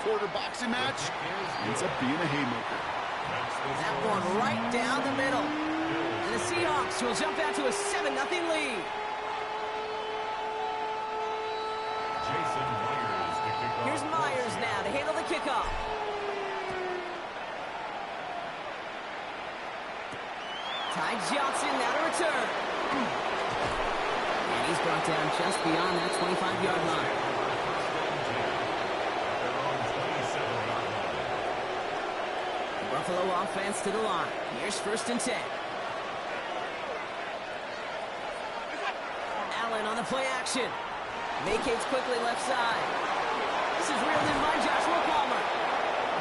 third-quarter boxing match ends up being a haymaker. That one right down the middle. And the Seahawks will jump out to a 7-0 lead. Here's Myers now to handle the kickoff. Ty Johnson now to return. And he's brought down just beyond that 25-yard line. The Buffalo offense to the line. Here's 1st and 10. Allen on the play action. Vacates quickly left side. This is reeled in by Joshua Palmer.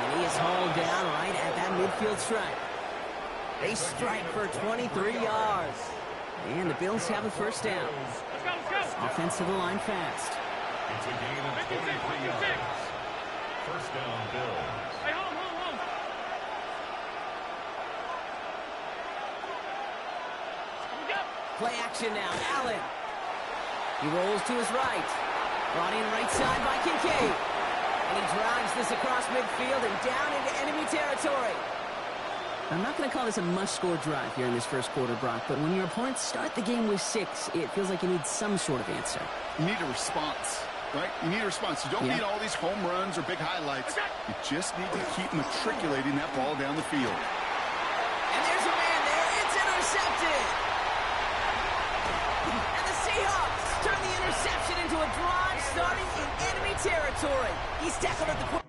And he is hauled down right at that midfield stripe. They strike for 23 yards. And the Bills have a 1st down. Offense to the line fast. It's a gain of 23 yards. 1st down, Bills. Hey, hold. Play action now. Allen. He rolls to his right. Brought in right side by Kincaid. And he drives this across midfield and down into enemy territory. I'm not going to call this a must-score drive here in this 1st quarter, Brock, but when your opponents start the game with 6, it feels like you need some sort of answer. You need a response, right? You need a response. You don't need all these home runs or big highlights. You just need to keep matriculating that ball down the field. And there's a man there. It's intercepted. And the Seahawks turn the interception into a drive starting in enemy territory. He's tackled at the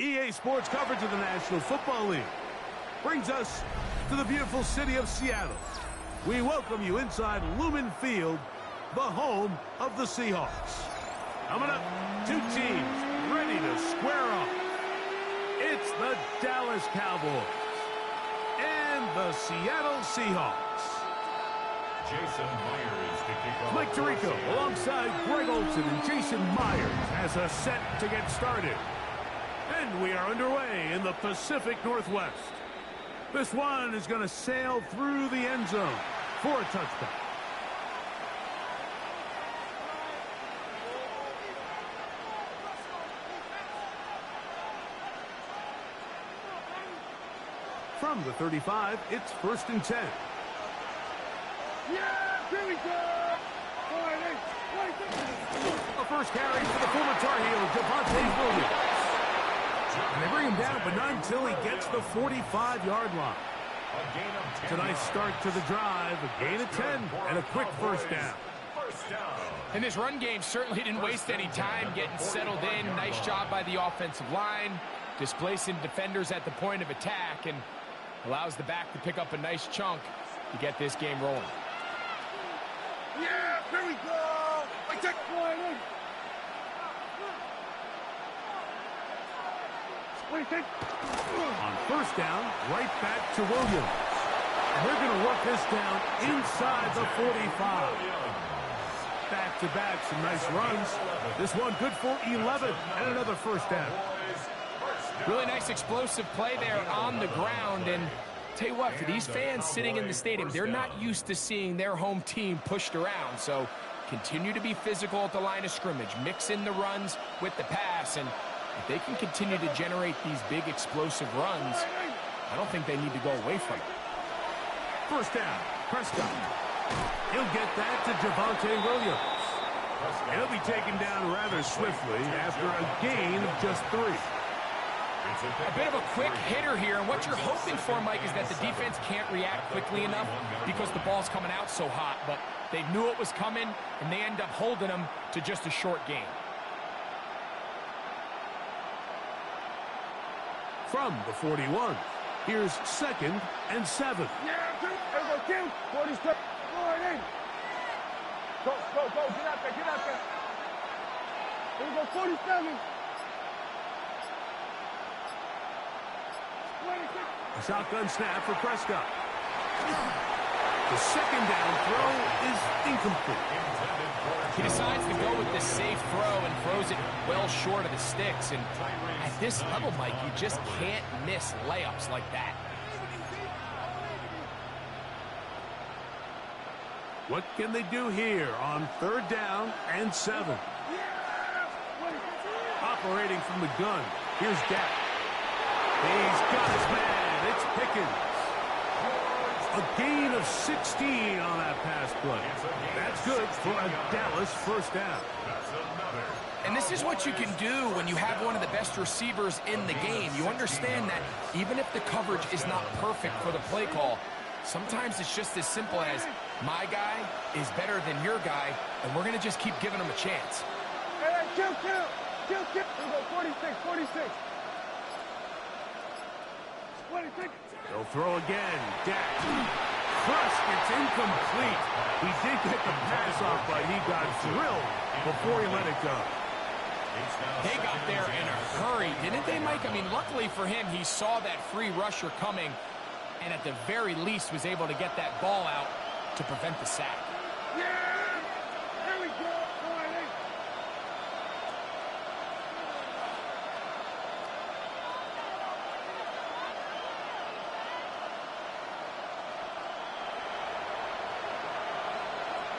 EA Sports coverage of the National Football League brings us to the beautiful city of Seattle. We welcome you inside Lumen Field, the home of the Seahawks. Coming up, two teams ready to square off. It's the Dallas Cowboys and the Seattle Seahawks. Jason Myers to kick off. Mike Tirico alongside Greg Olsen and Jason Myers as a set to get started. And we are underway in the Pacific Northwest. This one is going to sail through the end zone for a touchdown. From the 35, it's 1st and 10. Yeah, here we go! A first carry for the former Tar Heel, Javonte Williams. And they bring him down, but not until he gets the 45-yard line. It's a nice start to the drive, a gain of 10, and a quick first down. And this run game certainly didn't waste any time getting settled in. Nice job by the offensive line, displacing defenders at the point of attack, and allows the back to pick up a nice chunk to get this game rolling. Yeah, here we go! I take one in. On first down, right back to Williams. And they're going to work this down inside the 45. Back-to-back, some nice runs. This one good for 11 and another first down. Really nice explosive play there on the ground. And tell you what, for these fans sitting in the stadium, they're not used to seeing their home team pushed around. So continue to be physical at the line of scrimmage. Mix in the runs with the pass. And if they can continue to generate these big explosive runs, I don't think they need to go away from it. First down, Prescott. He'll get that to Javonte Williams. He'll be taken down rather swiftly after a gain of just 3. A bit of a quick hitter here, and what you're hoping for, Mike, is that the defense can't react quickly enough because the ball's coming out so hot, but they knew it was coming, and they end up holding them to just a short gain. From the 41, here's 2nd and 7. Yeah, there we go, Kim. 47. Go, get out there. Here we go, 47. 26. A shotgun snap for Prescott. The second down throw is incomplete. He decides to go with this safe throw and throws it well short of the sticks. And at this level, Mike, you just can't miss layups like that. What can they do here on 3rd down and 7? Operating from the gun, here's Dak. He's got his man. It's Pickens. A gain of 16 on that pass play. That's good for a Dallas first down. And this is what you can do when you have one of the best receivers in the game. You understand that even if the coverage is not perfect for the play call, sometimes it's just as simple as my guy is better than your guy, and we're going to just keep giving him a chance. Hey, kill. Here we go, 46. 26. They'll throw again. Dak. Crushed. It's incomplete. He did get the pass off, but he got drilled before he let it go. They got there in a hurry, didn't they, Mike? I mean, luckily for him, he saw that free rusher coming, and at the very least was able to get that ball out to prevent the sack. Yeah! Here we go!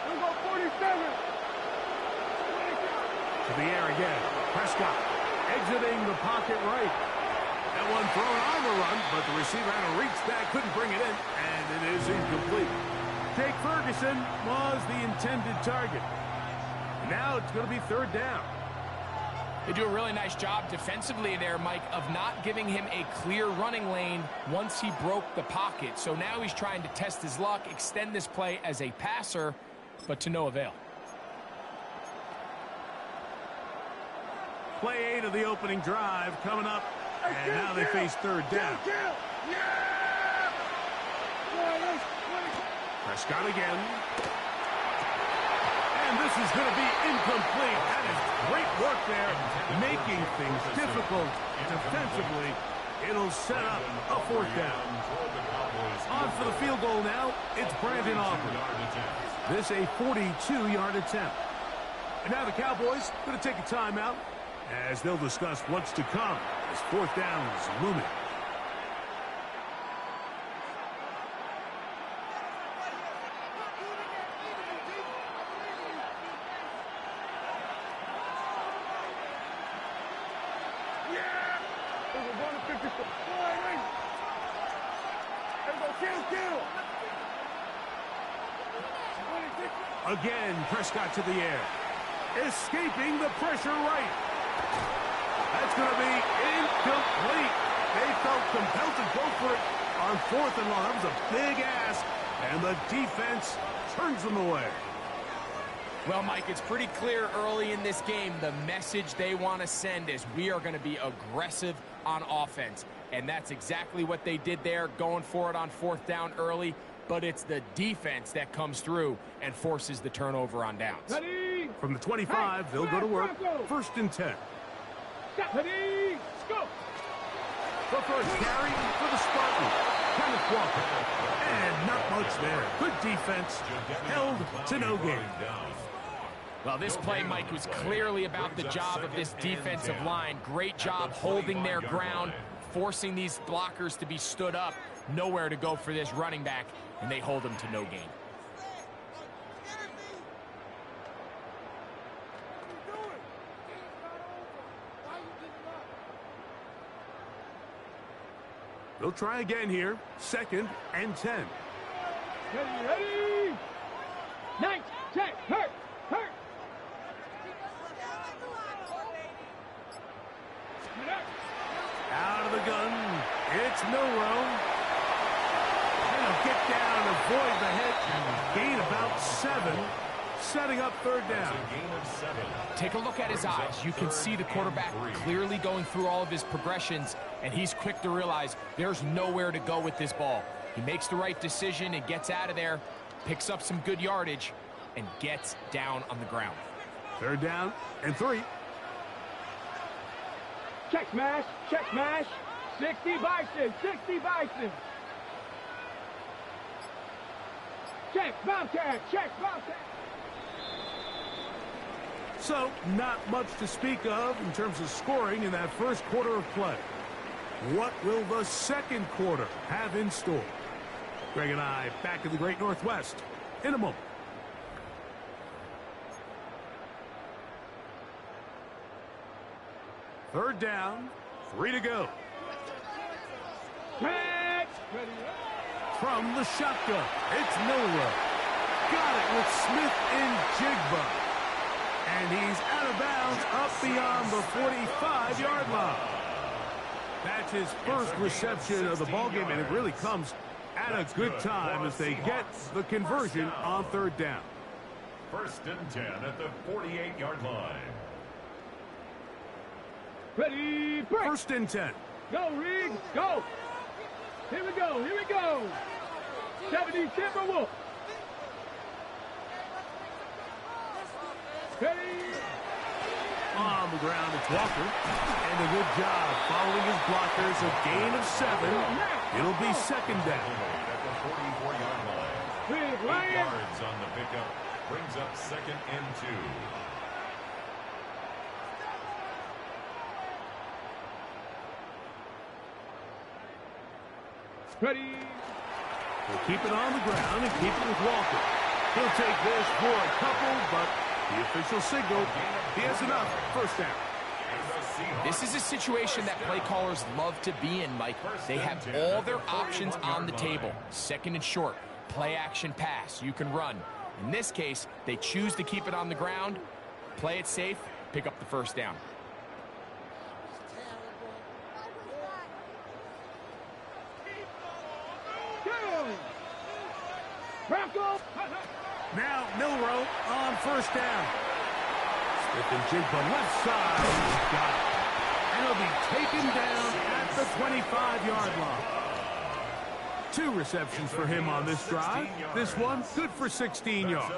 We go 47! To the air again. Prescott exiting the pocket right. That one thrown on the run, but the receiver had to reach back, couldn't bring it in, and it is incomplete. Jake Ferguson was the intended target. Now it's going to be 3rd down. They do a really nice job defensively there, Mike, of not giving him a clear running lane once he broke the pocket. So now he's trying to test his luck, extend this play as a passer, but to no avail. Play 8 of the opening drive coming up And now they face third down. Prescott again. And this is going to be incomplete. That is great work there, making things difficult defensively. It'll set up a fourth down. On for the field goal now. It's Brandon Aubrey. This a 42-yard attempt. And now the Cowboys going to take a timeout as they'll discuss what's to come as fourth down is looming. Again, Prescott to the air. Escaping the pressure right. That's going to be incomplete. They felt compelled to go for it on fourth and long. That was a big ask, and the defense turns them away. Well, Mike, it's pretty clear early in this game the message they want to send is we are going to be aggressive on offense. And that's exactly what they did there, going for it on fourth down early. But it's the defense that comes through and forces the turnover on downs. From the 25, they'll go to work. First and 10. Ready, go. The first carry for the Spartans. Kenneth Walker. And not much there. Good defense. Held to no gain. Well, this play, Mike, was clearly about the job of this defensive line. Great job holding their ground, forcing these blockers to be stood up. Nowhere to go for this running back, and they hold him to no gain. They'll try again here. Second and 10. Ready. Nice. Check. Hurt. Out of the gun. It's Milroe. And he'll get down, avoid the hit, and gain about 7. Setting up third down. Take a look at his eyes. You can see the quarterback clearly going through all of his progressions, and he's quick to realize there's nowhere to go with this ball. He makes the right decision and gets out of there, picks up some good yardage, and gets down on the ground. Third down and 3. Check smash. 60 Bison. Check Bobcat. So, not much to speak of in terms of scoring in that first quarter of play. What will the second quarter have in store? Greg and I back in the Great Northwest in a moment. Third down, 3 to go. From the shotgun, it's Milroe. Got it with Smith in Jigba. And he's out of bounds up beyond the 45-yard line. That's his first reception of the ballgame, and it really comes at a good time as they get the conversion on third down. First and 10 at the 48-yard line. Ready, break. First and 10. Go, Reed, go. Here we go. 70 Timberwolves. Ready. On the ground, it's Walker. And a good job following his blockers. A gain of 7. It'll be second down. At the 44-yard line. 8 yards on the pickup. Brings up second and 2. Ready. We'll keep it on the ground and keep it with Walker. He'll take this for a couple, but the official signal, he has enough. First down. This is a situation that play callers love to be in, Mike. They have all their options on the table. Second and short, play action pass. You can run. In this case, they choose to keep it on the ground, play it safe, pick up the first down. Now Milroe on first down. Smith and Jigba left side. He's got it. And he'll be taken down the 25-yard line. 2 receptions for him on this drive. This one good for 16 yards.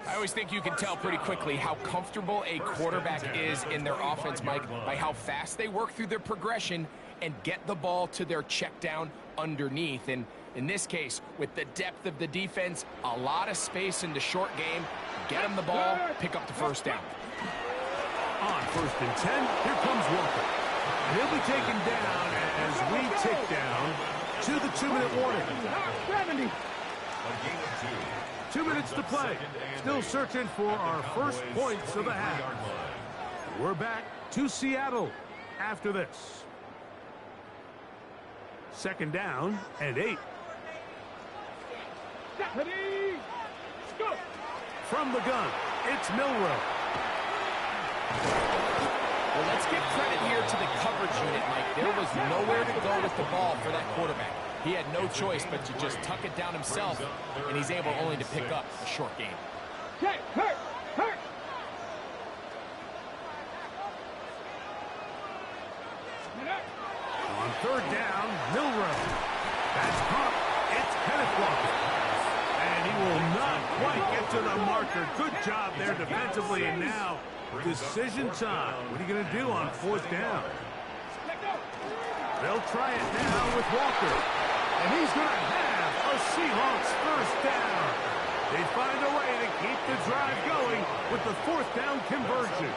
I always think you can tell pretty quickly how comfortable a quarterback is in their offense, Mike, by how fast they work through their progression and get the ball to their check down underneath. And in this case, with the depth of the defense, a lot of space in the short game, get them the ball, pick up the first down. On 1st and 10, here comes Walker. He'll be taken down as we tick down to the 2-minute warning. 2 minutes to play. Still searching for our first points of the half. We're back to Seattle after this. 2nd down and 8. From the gun, it's Milroe. Well, let's give credit here to the coverage unit, Mike. There was nowhere to go with the ball for that quarterback. He had no choice but to just tuck it down himself, and he's able only to pick up a short gain. Okay, hurt. On 3rd down, Milroe. That's caught. It's Kenneth Walker. And he will not quite get to the marker. Good job there defensively, and now decision time. What are you going to do on 4th down? They'll try it now with Walker. And he's going to have a Seahawks 1st down. They find a way to keep the drive going with the 4th down conversion.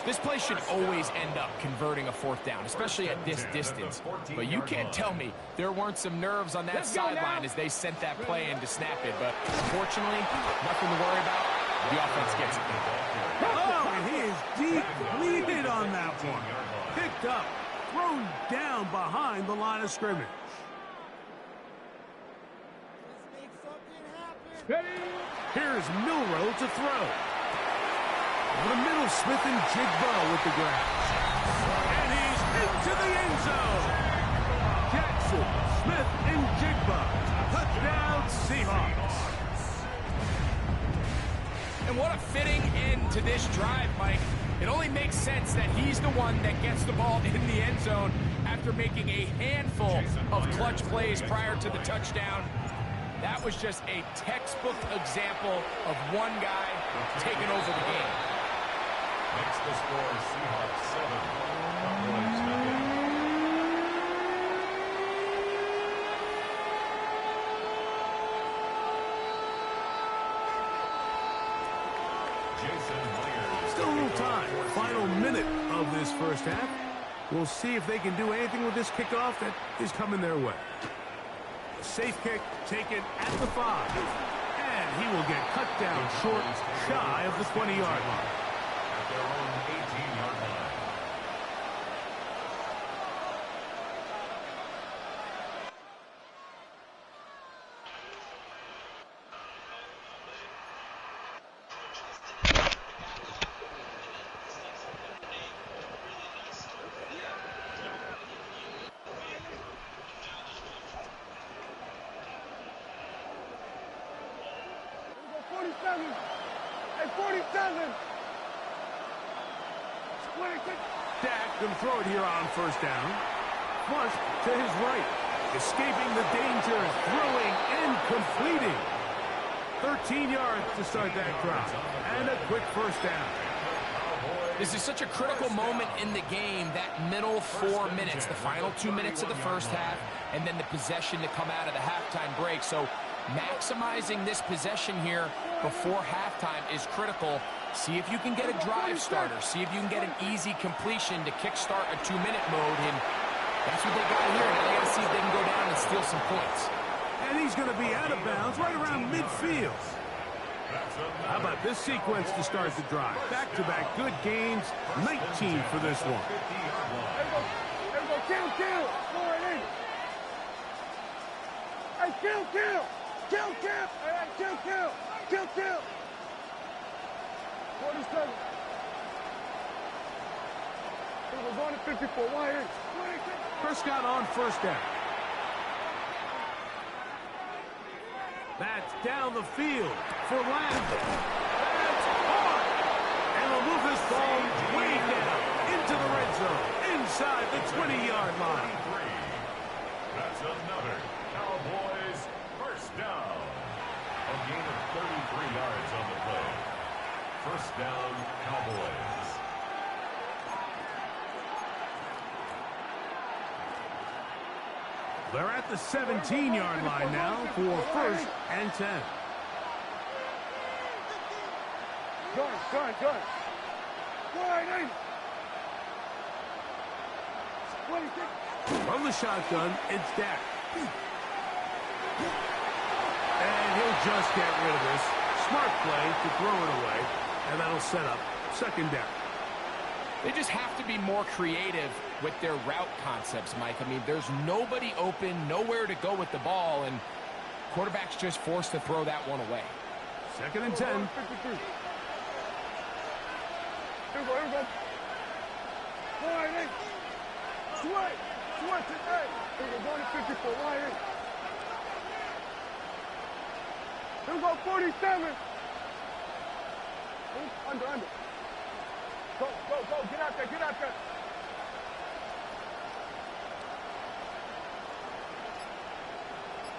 This play should always end up converting a 4th down, especially at this distance. But you can't tell me there weren't some nerves on that sideline as they sent that play in to snap it. But fortunately, nothing to worry about. The offense gets it. Oh, and he is depleted on that one. Picked up, thrown down behind the line of scrimmage. Here's Milroe to throw. Over the middle, Smith and Jigbo with the grab. And he's into the end zone. Jackson, Smith, and Jigbo. Touchdown, Seahawks. And what a fitting end to this drive, Mike. It only makes sense that he's the one that gets the ball in the end zone after making a handful of clutch plays prior to the touchdown. That was just a textbook example of one guy taking over the game. Makes the score Seahawks 7, Cowboys nothing. Still a little time. Final minute of this 1st half. We'll see if they can do anything with this kickoff that is coming their way. A safe kick taken at the 5. And he will get cut down short, shy of the 20-yard line. At their own 18-yard line. Dak going to throw it here on 1st down. Flush to his right. Escaping the danger, throwing and completing. 13 yards to start that drive. And a quick 1st down. This is such a critical moment in the game, that middle 4 minutes, the final 2 minutes of the 1st half, and then the possession to come out of the halftime break. So maximizing this possession here before halftime is critical. See if you can get a drive starter. See if you can get an easy completion to kickstart a 2-minute mode. And that's what they got here. Now they got to see if they can go down and steal some points. And he's going to be out of bounds right around midfield. How about this sequence to start the drive? Back-to-back good gains, 19 for this one. There we go. Kill. Score it in. Hey, kill. All right, kill. 47. We're going to 54. Why is? Prescott on 1st down. That's down the field for Lamb. That's hard. And they'll move this ball way down. into the red zone, inside the 20-yard line. That's another Cowboys first down. A gain of 33 yards on the play. First down, Cowboys. They're at the 17-yard line now for first and 10. Good. From the shotgun, it's Dak. And he'll just get rid of this. Smart play to throw it away, and that'll set up second down. They just have to be more creative with their route concepts, Mike. I mean, there's nobody open, nowhere to go with the ball, and quarterback's just forced to throw that one away. Second and 10. Here we go. Wide. Sweat today. Here we go, going to 54. Wide. Here we go, 47. Under. Go. Get out there.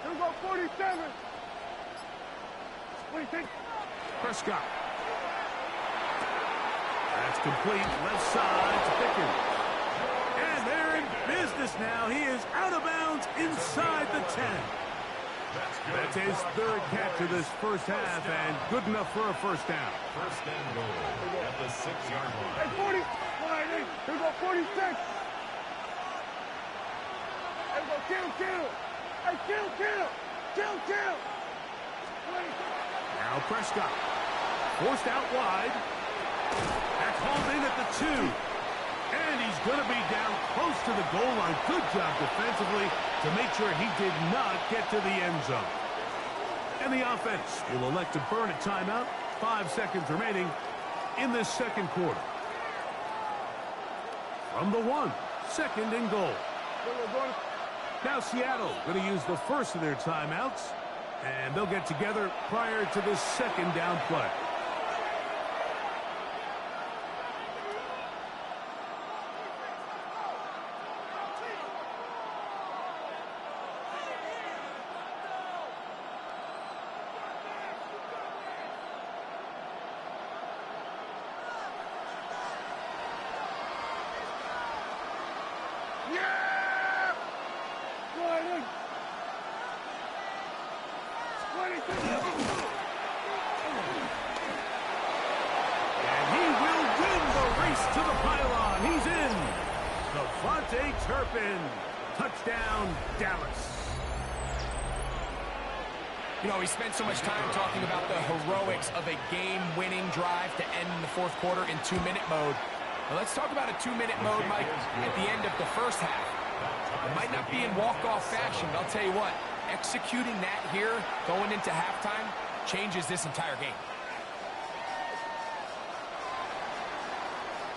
Here we go, 47. What do you think? Prescott. That's complete. Left side to Pickens. And they're in business now. He is out of bounds inside the 10. That's his third catch of this first half, and good enough for a first down. First and goal at the 6-yard line. Hey, 40. Here we go, 46. Here we go, kill. Hey, kill. Now Prescott. Forced out wide. That's hauled in at the 2. And he's going to be down close to the goal line. Good job defensively to make sure he did not get to the end zone. And the offense will elect to burn a timeout. 5 seconds remaining in this second quarter. From the 1, second and goal. Now Seattle going to use the first of their timeouts. And they'll get together prior to this second down play. Touchdown, Dallas. You know, we spent so much time talking about the heroics of a game-winning drive to end the fourth quarter in 2-minute mode. Now let's talk about a 2-minute mode, Mike, at the end of the first half. It might not be in walk-off fashion, but I'll tell you what, executing that here, going into halftime, changes this entire game.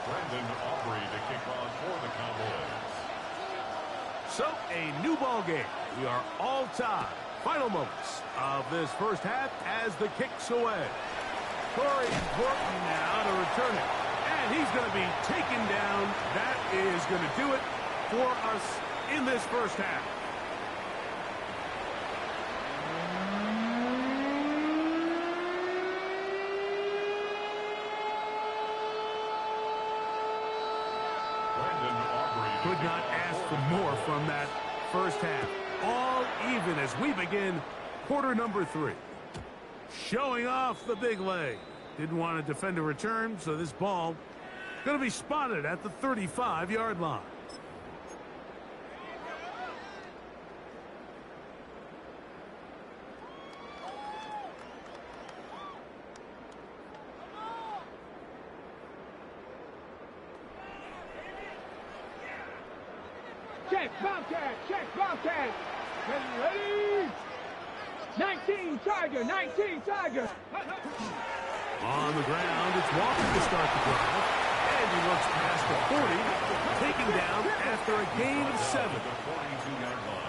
Brendan Aubrey to kick off for the Cowboys. So, a new ball game. We are all tied. Final moments of this first half as the kick's away. Corey Horton now to return it. And he's going to be taken down. That is going to do it for us in this first half. Could not ask for more from that first half. All even as we begin quarter number 3. Showing off the big leg. Didn't want to defend a return, so this ball going to be spotted at the 35-yard line. Check, Bobcat. Ready? 19 Tiger. On the ground, it's Walker to start the drive. And he looks past the 40, taken down after a gain of 7.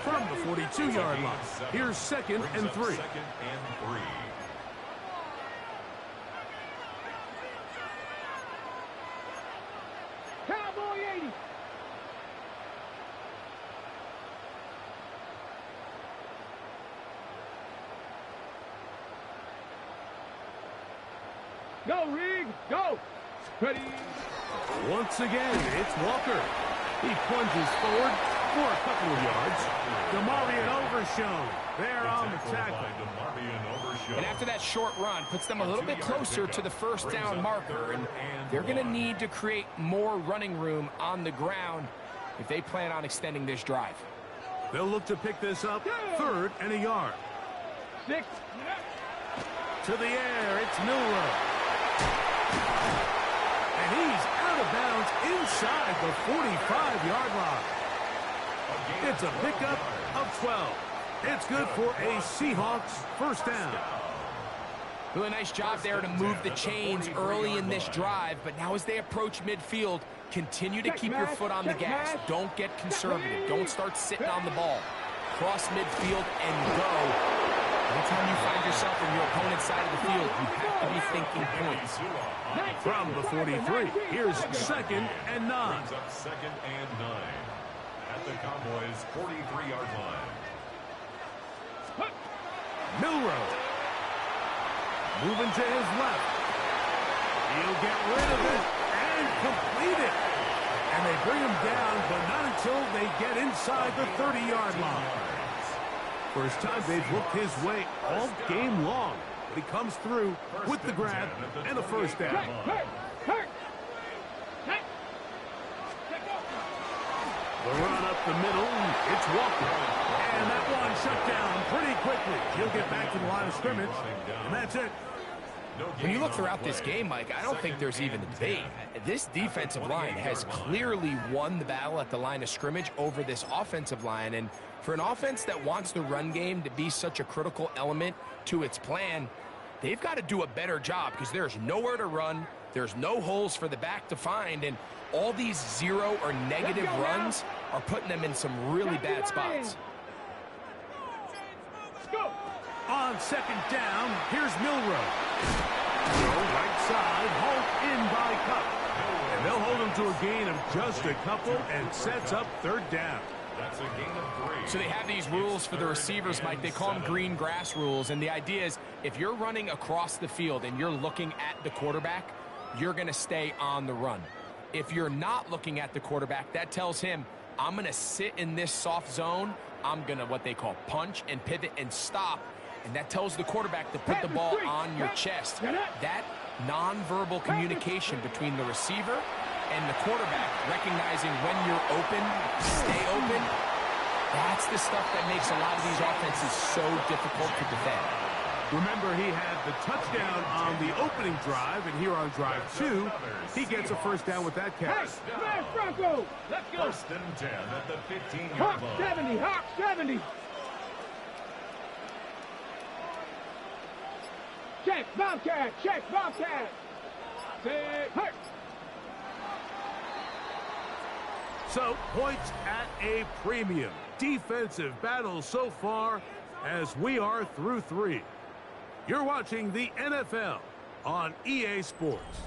From the 42-yard line. Here's second and 3. Cowboys! Go, Reed. Go. Ready. Once again, it's Walker. He plunges forward for a couple of yards. Demarion Overshown there on the tackle. And after that short run, puts them a little bit closer to the first down marker. And they're going to need to create more running room on the ground if they plan on extending this drive. They'll look to pick this up 3rd and a yard. 6. To the air, it's Milroe. And he's out of bounds inside the 45-yard line. It's a pickup of 12. It's good for a Seahawks first down. Really nice job there to move the chains early in this drive, but now as they approach midfield, continue to keep your foot on the gas. Don't get conservative. Don't start sitting on the ball. Cross midfield and go. Anytime you find yourself on your opponent's side of the field, you have to be thinking points. From the 43, here's 2nd and 9. Brings up 2nd and 9 at the Cowboys' 43-yard line. Milroe. Moving to his left. He'll get rid of it and complete it. And they bring him down, but not until they get inside the 30-yard line. First time they've looked his way all game long. But he comes through with the grab and a first down. The run up the middle, it's Walker. And that one shut down pretty quickly. He'll get back to the line of scrimmage, and that's it. When you look throughout this game, Mike, I don't think there's even a debate. This defensive line has clearly won the battle at the line of scrimmage over this offensive line. And for an offense that wants the run game to be such a critical element to its plan, they've got to do a better job because there's nowhere to run. There's no holes for the back to find. And all these 0 or negative runs are putting them in some really bad spots. On 2nd down, here's Milroe. Right side, Holt in by Cup. And they'll hold him to a gain of just a couple and sets up 3rd down. That's a gain of 3. So they have these rules for the receivers, Mike. They call them green grass rules. And the idea is if you're running across the field and you're looking at the quarterback, you're going to stay on the run. If you're not looking at the quarterback, that tells him, I'm going to sit in this soft zone. I'm going to what they call punch and pivot and stop. And that tells the quarterback to put the ball on your chest. That nonverbal communication between the receiver and the quarterback, recognizing when you're open, stay open, that's the stuff that makes a lot of these offenses so difficult to defend. Remember, he had the touchdown on the opening drive, and here on drive 2, he gets a first down with that catch. Smash Bronco. Let's go. 1st and 10 at the 15-yard Hawk line. 70. Hawk 70. Check, Bobcat. Check, Bobcat. Say, hurt. So, points at a premium. Defensive battle so far as we are through 3. You're watching the NFL on EA Sports.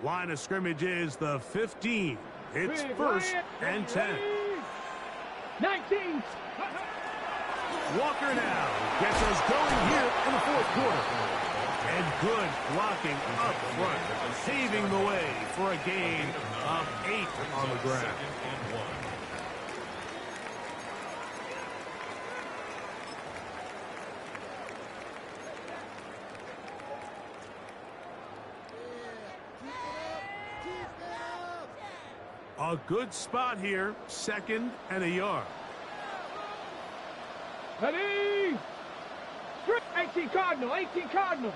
Line of scrimmage is the 15. It's 1st and 10. 19. Walker now gets us going here in the 4th quarter. And good blocking up front, paving the way for a gain of 8 on the ground. A good spot here, 2nd and a yard. Ready. 18 Cardinal. 18 Cardinal.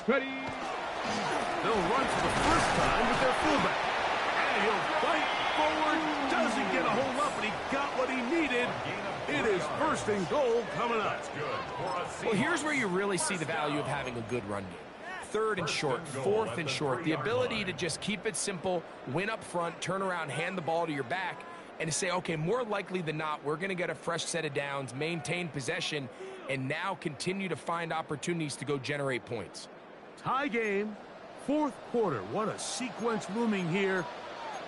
Ready. They'll run for the first time with their fullback. And he'll fight forward. Doesn't get a hold up, but he got what he needed. It is 1st and goal coming up. Well, here's where you really see the value of having a good run game. 3rd and short, 4th and short. The ability to just keep it simple, win up front, turn around, hand the ball to your back, and to say, okay, more likely than not, we're going to get a fresh set of downs, maintain possession, and now continue to find opportunities to go generate points. Tie game, fourth quarter. What a sequence looming here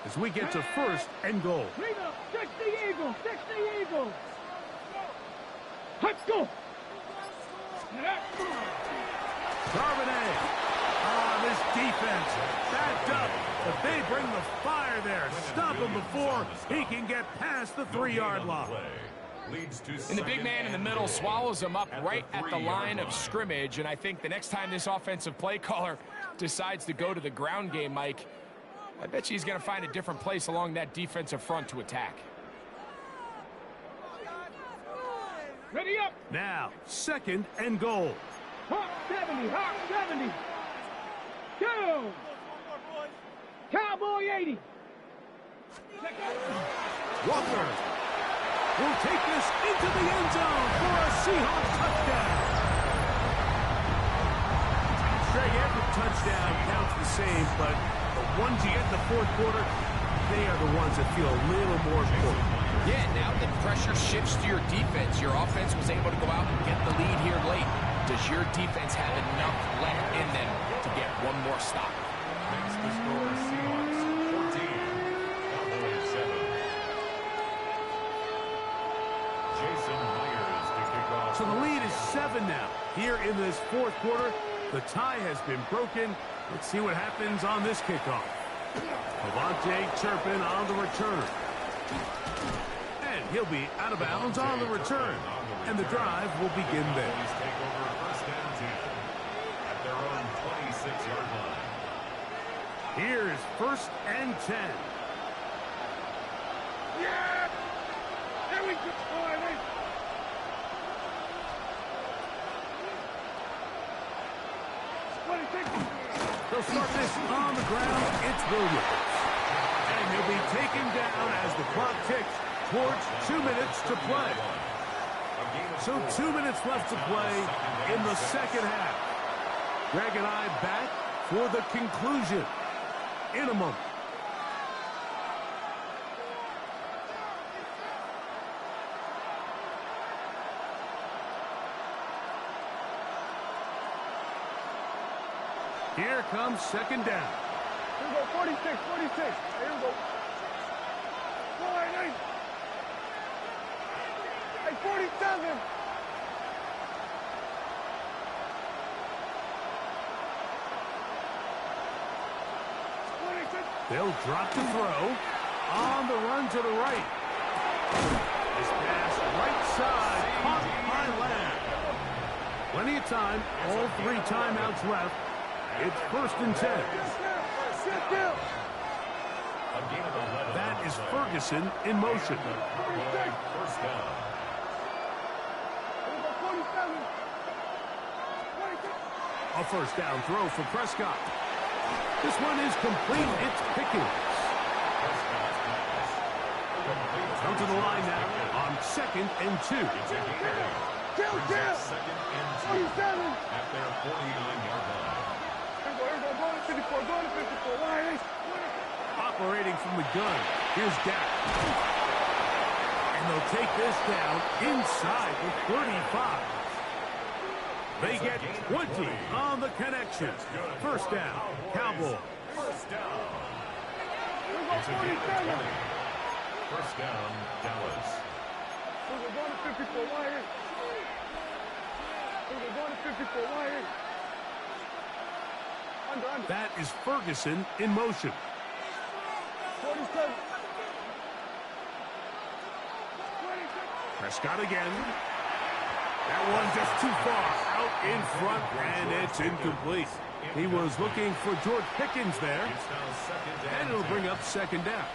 as we get to first and goal. Clean up. 60 Eagles. 60 Eagles. Let's go. Charbonnet. This defense backed up, but they bring the fire there. Stop him before he can get past the 3-yard line. And the big man in the middle swallows him up right at the line of scrimmage. And I think the next time this offensive play caller decides to go to the ground game, Mike, I bet you he's going to find a different place along that defensive front to attack. Ready up. Now, second and goal. Hot 70. Hot 70. Go. Cowboy 80. Walker will take this into the end zone for a Seahawks touchdown. Greg, every touchdown counts the same, but the ones you get in the fourth quarter, they are the ones that feel a little more important. Yeah, now the pressure shifts to your defense. Your offense was able to go out and get the lead here late. Does your defense have enough left in them to get one more stop? Makes the score Seahawks 14, Cowboys 7. Jason Myers to kick off. So the lead is 7 now. Here in this fourth quarter, the tie has been broken. Let's see what happens on this kickoff. Avante Turpin on the return. And he'll be out of bounds on the return. And the drive will begin there. Take over first down 10 at their own 26-yard line. Here's first and 10. Yeah. There we go. All right. They'll start this on the ground. It's Williams. And he'll be taken down as the clock ticks towards 2 minutes to play. So 2 minutes left to play in the second half. Greg and I back for the conclusion in a moment. Here comes second down. Here we go, 46, 46. Here we go. 48. Hey, 47. They'll drop the throw. On the run to the right. This pass right side, caught by Lamb. Plenty of time, all 3 timeouts left. It's first and 10. That is Ferguson in motion. First down. A first down throw for Prescott. This one is complete. It's Pickens. Come to the line now on second and 2. Second and 2 at their 49-yard line. Operating from the gun. Here's Dak. And they'll take this down inside the 35. They get 20 on the connection. First down, Cowboys. First down. It's a gain of 20. First down, Dallas. We're going to 54. Why here? We're going to 54. Why here? Under. That is Ferguson in motion. 47. Prescott again. That one just too far out in front, and it's incomplete. He was looking for George Pickens there, It's now second down. and it'll bring up second down.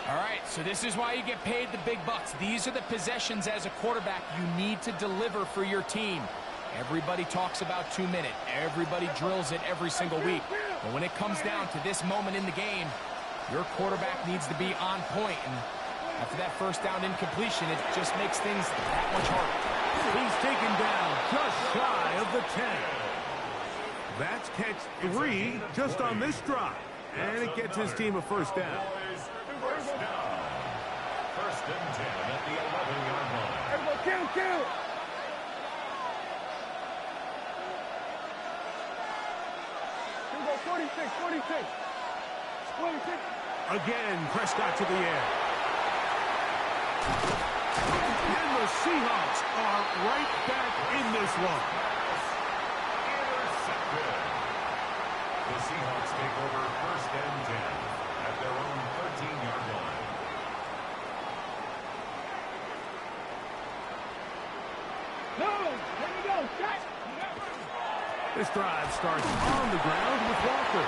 All right, so this is why you get paid the big bucks. These are the possessions as a quarterback you need to deliver for your team. Everybody talks about 2 minute. Everybody drills it every single week. But when it comes down to this moment in the game, your quarterback needs to be on point. And after that first down incompletion, it just makes things that much harder. He's taken down just shy of the 10. That's catch 3 just on this drive. And it gets his team a first down. Boys, first down. First and 10 at the 11-yard line. Everybody kill. Here we 46, 46. 46. Again, Prescott to the air. And the Seahawks are right back in this one. Intercepted. The Seahawks take over 1st and 10 at their own 13-yard line. No, there you go. Shot. This drive starts on the ground with Walker.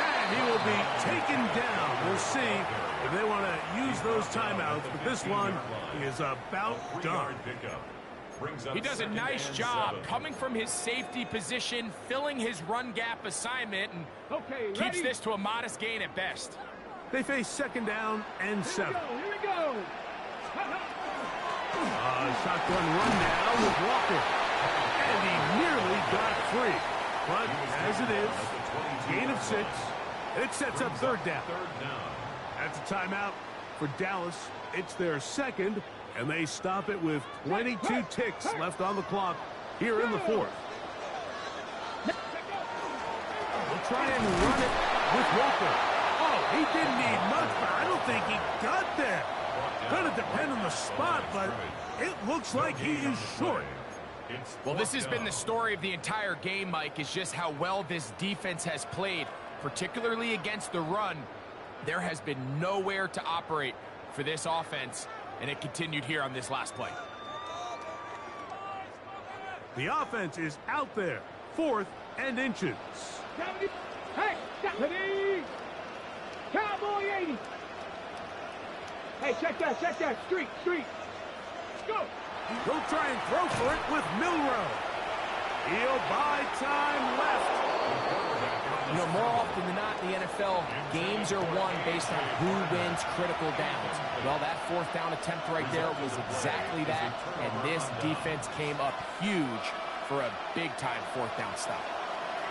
And he will be taken down. We'll see if they want to use those timeouts, but this one is about done. He does a nice job coming from his safety position, filling his run gap assignment, and keeps this to a modest gain at best. They face 2nd down and 7. Here we go. Shotgun run now with Walker. And he nearly got free. But as it is, gain of 6. It sets up 3rd down. That's a timeout for Dallas. It's their 2nd, and they stop it with 22 ticks left on the clock here in the 4th. They'll try and run it with Walker. Oh, he didn't need much, but I don't think he got there. Gonna depend on the spot, but it looks like he is short. Well, this has been the story of the entire game, Mike, is just how well this defense has played, particularly against the run. There has been nowhere to operate for this offense, and it continued here on this last play. The offense is out there, 4th and inches. Hey, ready? Cowboy 80. Hey, check that. Street. Let's go. He'll try and throw for it with Milrow. He'll buy time left. You know, more often than not in the NFL, games are won based on who wins critical downs. Well, that 4th down attempt right there was exactly that, and this defense came up huge for a big-time 4th down stop.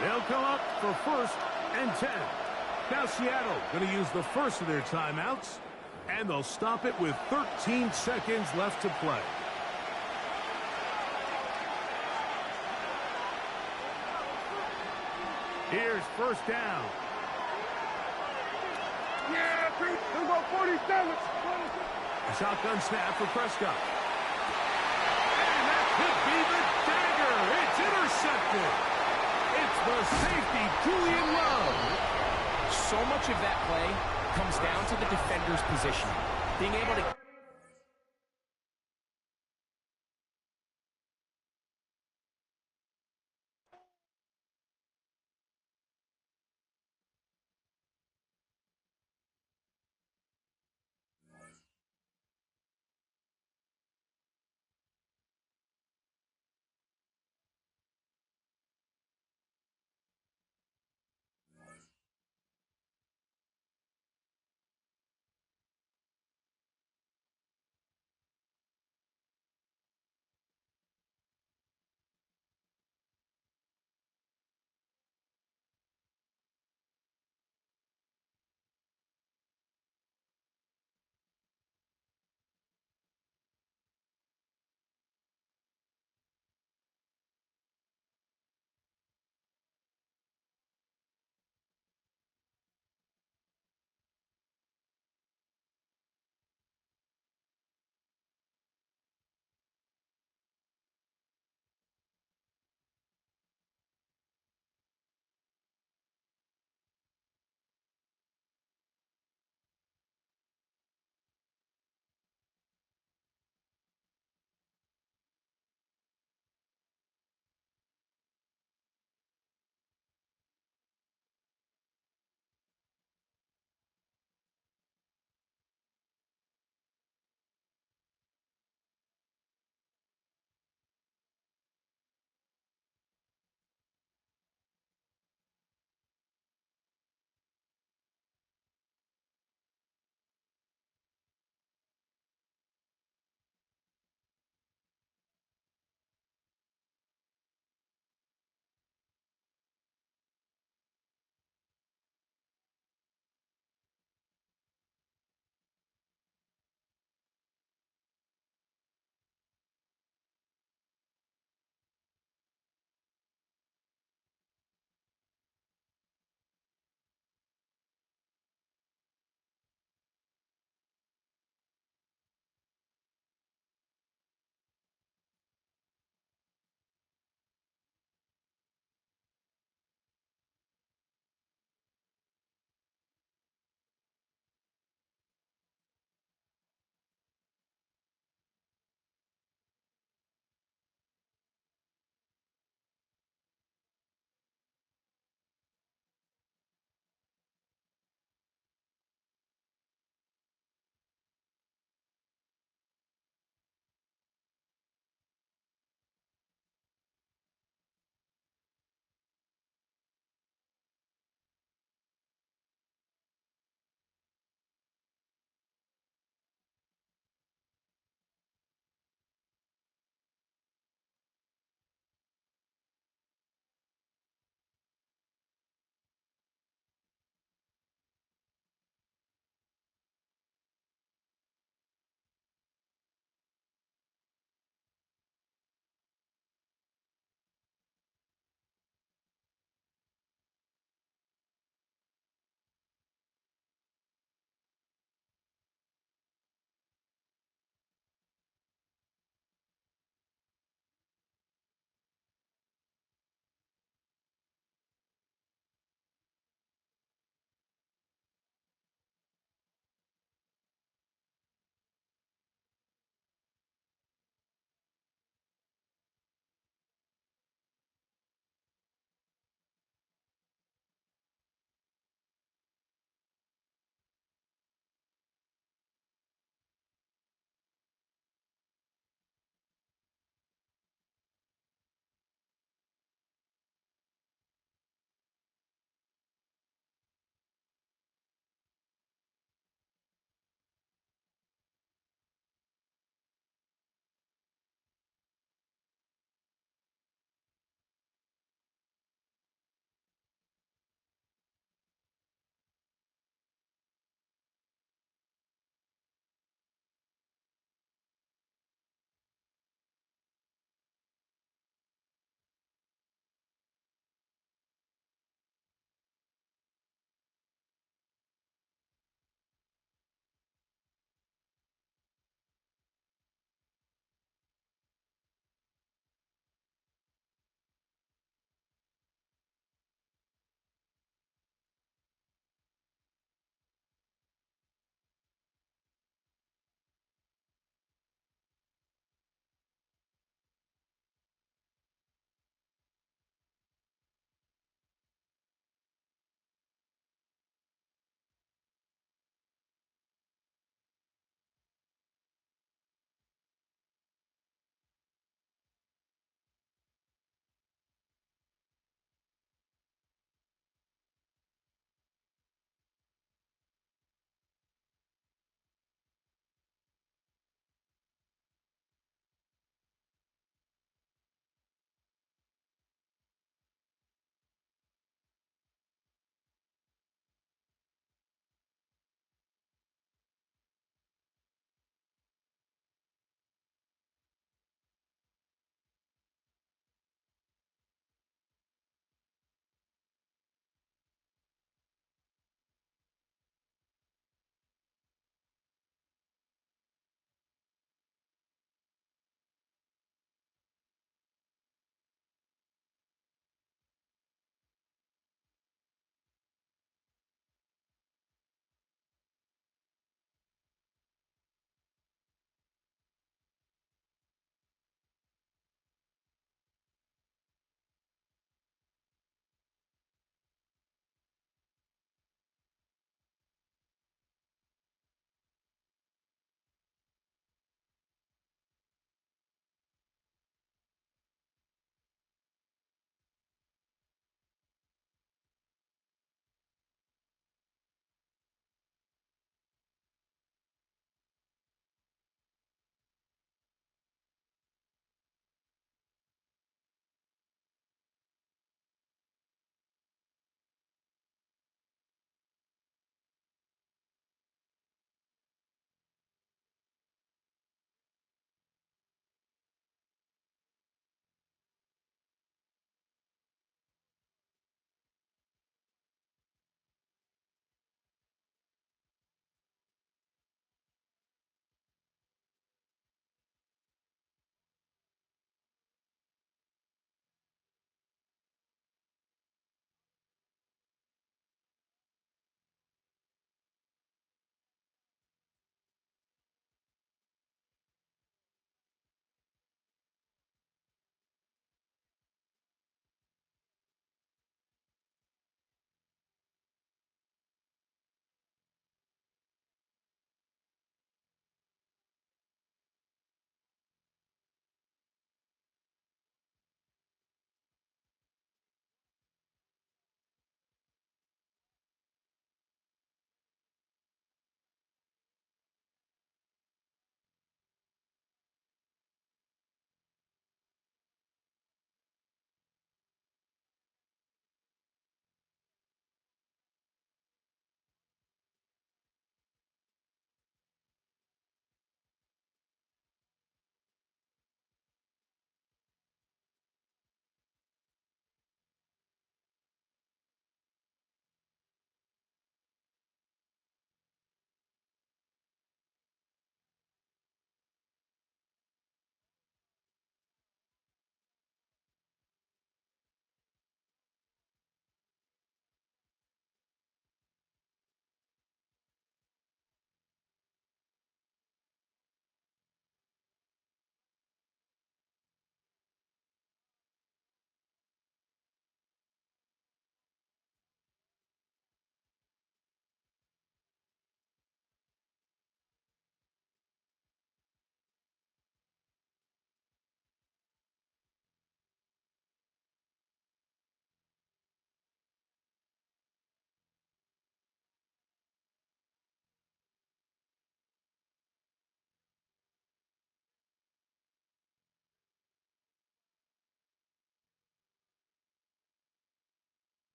They'll come up for 1st and 10. Now Seattle going to use the first of their timeouts, and they'll stop it with 13 seconds left to play. Here's 1st down. Yeah, we'll go 47. A shotgun snap for Prescott. And that could be the dagger. It's intercepted. It's the safety, Julian Love. So much of that play comes down to the defender's position. Being able to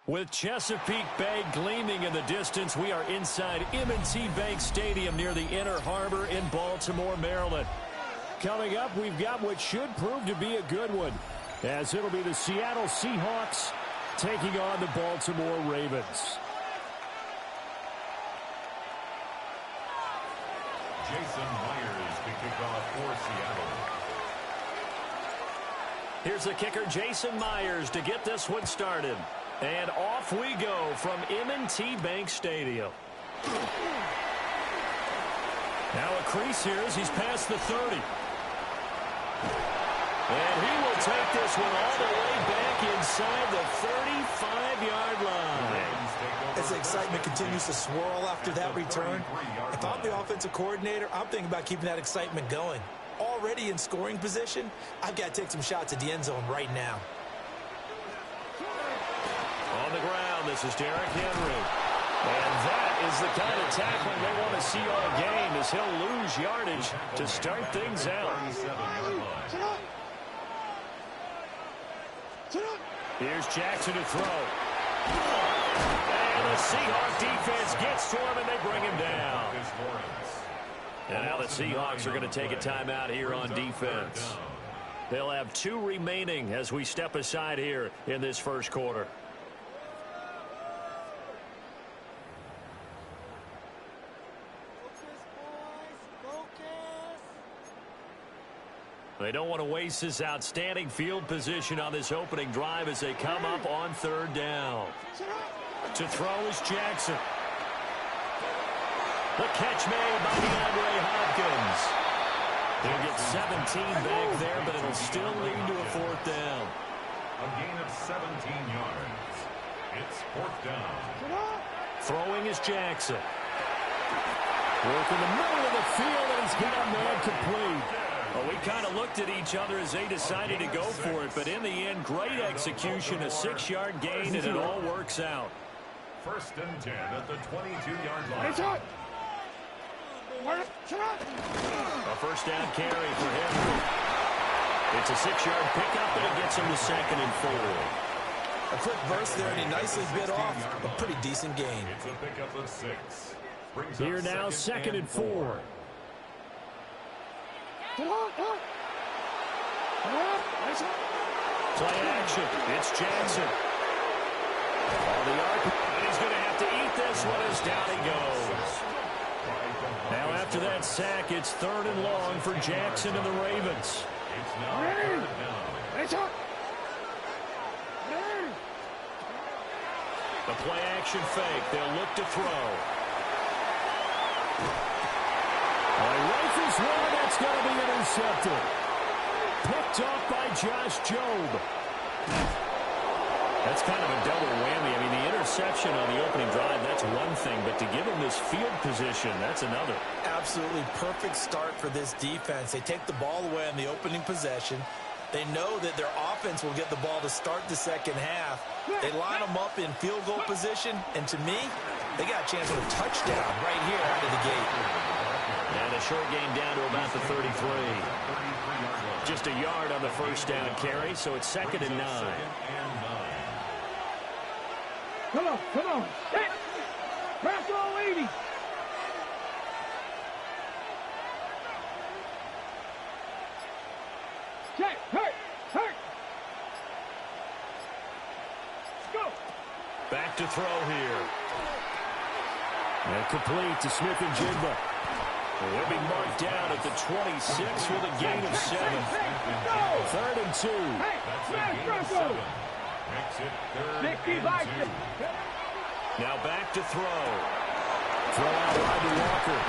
With Chesapeake Bay gleaming in the distance, we are inside M&T Bank Stadium near the Inner Harbor in Baltimore, Maryland. Coming up, we've got what should prove to be a good one, as it'll be the Seattle Seahawks taking on the Baltimore Ravens. Jason Myers to kick off for Seattle. Here's the kicker, Jason Myers, to get this one started. And off we go from M&T Bank Stadium. Now a crease here as he's past the 30. And he will take this one all the way back inside the 35-yard line. As the excitement continues to swirl after that return, if I'm the offensive coordinator, I'm thinking about keeping that excitement going. Already in scoring position, I've got to take some shots at the end zone right now. On the ground, this is Derrick Henry. And that is the kind of tackling they want to see all game, as he'll lose yardage to start things out. Here's Jackson to throw. And the Seahawks defense gets to him, and they bring him down. And now the Seahawks are going to take a timeout here on defense. They'll have 2 remaining as we step aside here in this first quarter. They don't want to waste this outstanding field position on this opening drive as they come up on 3rd down. To throw is Jackson. The catch made by DeAndre Hopkins. He'll get 17 back there, but it'll still lead to a 4th down. A gain of 17 yards. It's 4th down. Throwing is Jackson. Work in the middle of the field, and he's got a man complete. Well, we kind of looked at each other as they decided to go for it, but in the end, great execution, a 6-yard gain, and it all works out. 1st and 10 at the 22-yard line. A 1st down carry for Henry. It's a 6-yard pickup, and it gets him to 2nd and 4. A quick burst there, and he nicely bit off a pretty decent gain. It's a pickup of 6. Here now, 2nd and 4. Play action. It's Jackson. On the arc. And he's going to have to eat this one as down he goes. Now after that sack, it's 3rd and long for Jackson and the Ravens. It's now 3rd down. The play action fake. They'll look to throw. Rifles one, that's going to be intercepted. Picked off by Josh Jobe. That's kind of a double whammy. I mean, the interception on the opening drive, that's one thing, but to give him this field position, that's another. Absolutely perfect start for this defense. They take the ball away on the opening possession. They know that their offense will get the ball to start the 2nd half. They line them up in field goal position, and to me, they got a chance for a touchdown right here out of the gate. And a short gain down to about the 33. Just a yard on the 1st down carry, so it's 2nd and 9. Come on. Hit. Press all 80. Check. Hurt. Let's go. Back to throw here. And complete to Smith and Jigba. He'll be marked down at the 26 with a gain of 7. 3rd and 2. That's a gain of 7. Makes it 3rd and 2. Now back to throw. Throw out wide to Walker.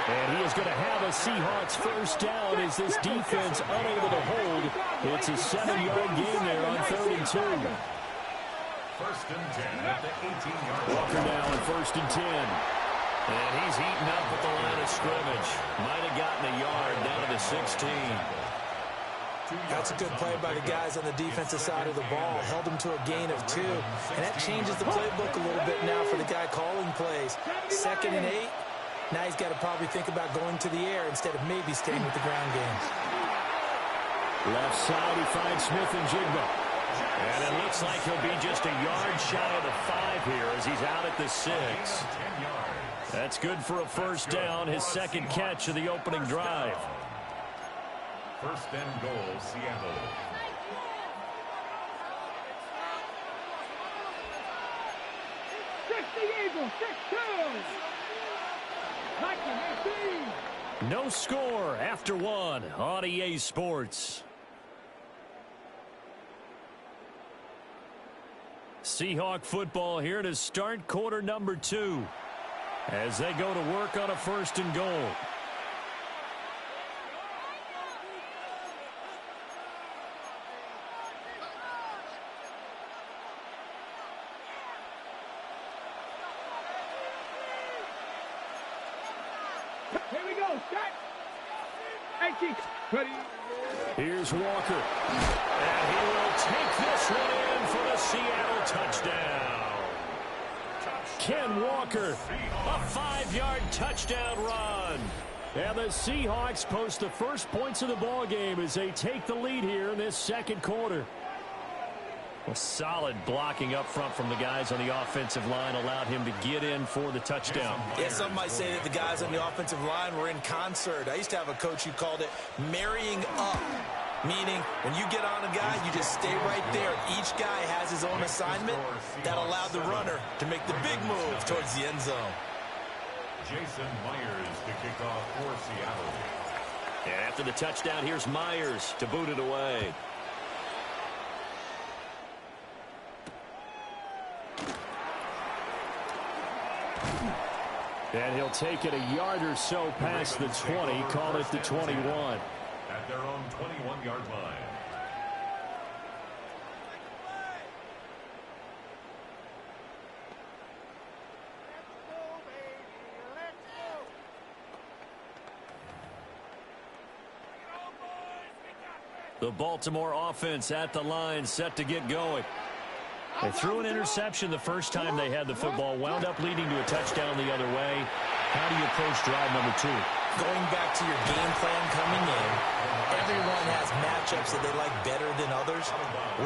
And he is going to have a Seahawks 1st down as this defense unable to hold. It's a 7-yard gain there on 3rd and 2. 1st and 10 at the 18-yard line. Walker now on 1st and 10. And he's heating up at the line of scrimmage. Might have gotten a yard down to the 16. That's a good play by the guys on the defensive side of the ball. Held them to a gain of 2. And that changes the playbook a little bit now for the guy calling plays. 2nd and 8. Now he's got to probably think about going to the air instead of maybe staying with the ground game. Left side, he finds Smith and Jigba. And it looks like he'll be just a yard shy of the 5 here as he's out at the 6. That's good for a first down, his second catch of the opening drive. First and goal, Seattle. No score after 1 on EA Sports. Seahawk football here to start quarter number 2 as they go to work on a first and goal. Here we go. Start. Ready. Here's Walker. And he will take this one in for the Seattle touchdown. Ken Walker, a 5-yard touchdown run. And the Seahawks post the first points of the ball game as they take the lead here in this second quarter. A solid blocking up front from the guys on the offensive line allowed him to get in for the touchdown. Yeah, some might say that the guys on the offensive line were in concert. I used to have a coach who called it marrying up, meaning when you get on a guy, you just stay right there. Each guy has his own assignment. That allowed the runner to make the big move towards the end zone. Jason Myers to kick off for Seattle. And after the touchdown, here's Myers to boot it away. And he'll take it a yard or so past the 20, call it the 21. At their own 21-yard line. The Baltimore offense at the line, set to get going. They threw an interception the first time they had the football, wound up leading to a touchdown the other way. How do you approach drive number 2? Going back to your game plan coming in, everyone has matchups that they like better than others,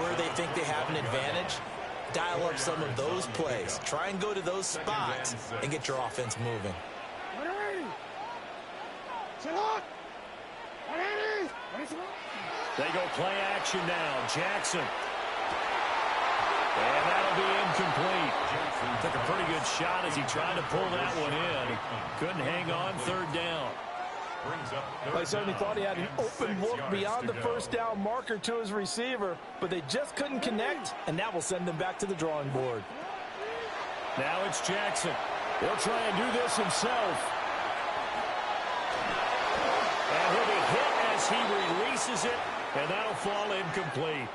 where they think they have an advantage. Dial up some of those plays. Try and go to those spots and get your offense moving. They go play action now. Jackson. And that'll be incomplete. Took a pretty good shot as he tried to pull that one in. Couldn't hang on, third down. I certainly thought he had an open look beyond the first down marker to his receiver, but they just couldn't connect, and that will send them back to the drawing board. Now it's Jackson. He'll try and do this himself. And he'll be hit as he releases it, and that'll fall incomplete.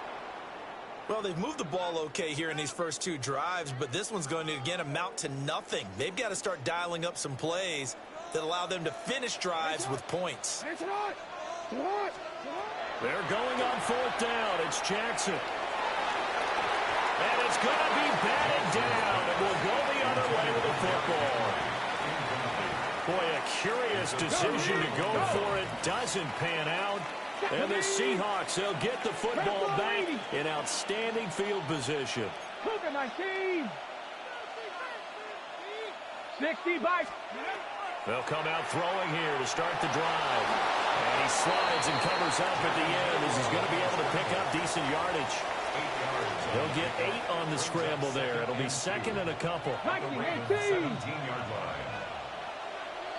Well, they've moved the ball okay here in these first 2 drives, but this one's going to, again, amount to nothing. They've got to start dialing up some plays that allow them to finish drives with points. They're going on fourth down. It's Jackson. And it's going to be batted down, and we'll go the other way with the football. Boy, a curious decision to go for it. Doesn't pan out. And the Seahawks, they'll get the football back in outstanding field position. 19. 60 by. They'll come out throwing here to start the drive. And he slides and covers up at the end as he's going to be able to pick up decent yardage. They'll get 8 on the scramble there. It'll be second and a couple. 17-yard line.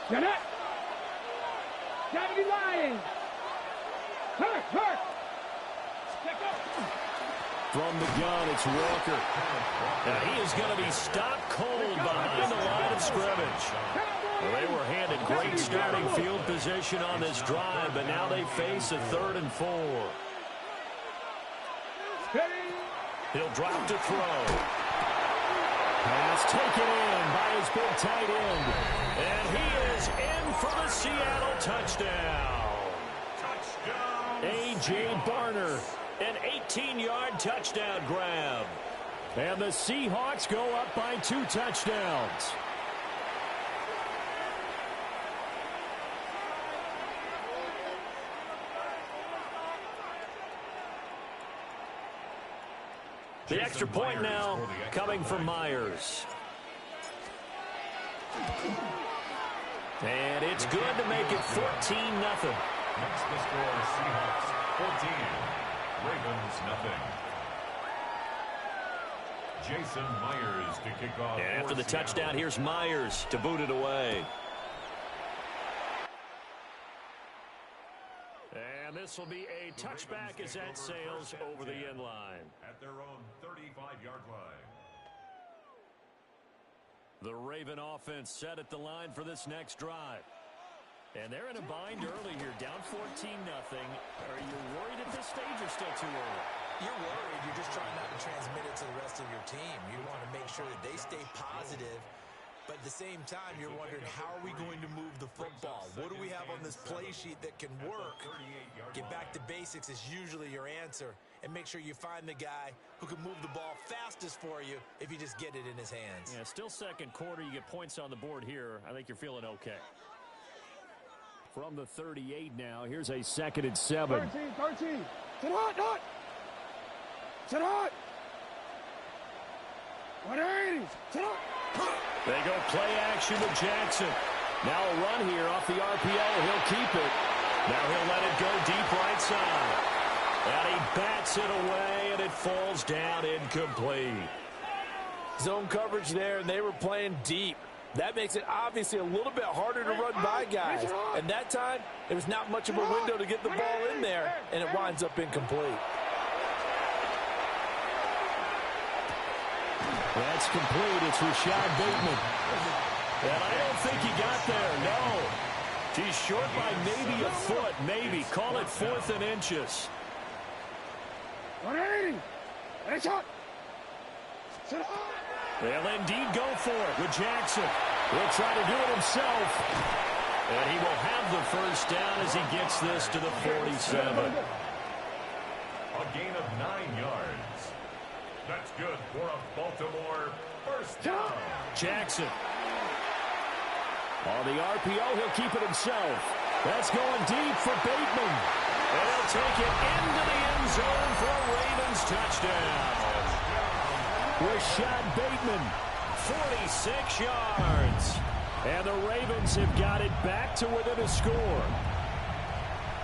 Get it. 70 line. Hurt. From the gun, it's Walker. Now he is going to be stopped cold behind the line of scrimmage. Well, they were handed great starting field position on this drive, but now they face a 3rd and 4. He'll drop to throw. Pass taken in by his big tight end. And he is in for the Seattle touchdown. A.J. Barner, an 18-yard touchdown grab. And the Seahawks go up by 2 touchdowns. The extra point now coming from Myers. And it's good to make it 14-0. Makes the score Seahawks 14, Ravens nothing. Jason Myers to kick off. And after the touchdown, here's Myers to boot it away. And this will be a touchback as that sails over the end line. At their own 35-yard line. The Raven offense set at the line for this next drive. And they're in a bind early here, down 14-0. Are you worried at this stage or still too early? You're worried. You're just trying not to transmit it to the rest of your team. You want to make sure that they stay positive. But at the same time, you're wondering, how are we going to move the football? What do we have on this play sheet that can work? Get back to basics is usually your answer. And make sure you find the guy who can move the ball fastest for you if you just get it in his hands. Yeah, still second quarter. You get points on the board here. I think you're feeling okay. From the 38 now, here's a 2nd and 7. 13. Sit hot. Sit hot. 180. Sit hot. They go play action with Jackson. Now a run here off the RPO. He'll keep it. Now he'll let it go deep right side. And he bats it away, and it falls down incomplete. Zone coverage there, and they were playing deep. That makes it obviously a little bit harder to run by guys. And that time, there was not much of a window to get the ball in there, and it winds up incomplete. That's complete. It's Rashad Bateman. And I don't think he got there, no. He's short by maybe a foot, maybe. Call it 4th and inches. 180. Hey, shot. Sit hot. They'll indeed go for it with Jackson. He'll try to do it himself. And he will have the first down as he gets this to the 47. A gain of 9 yards. That's good for a Baltimore first down. Jackson. On the RPO, he'll keep it himself. That's going deep for Bateman. And he'll take it into the end zone for a Ravens touchdown. Rashad Bateman, 46 yards. And the Ravens have got it back to within a score.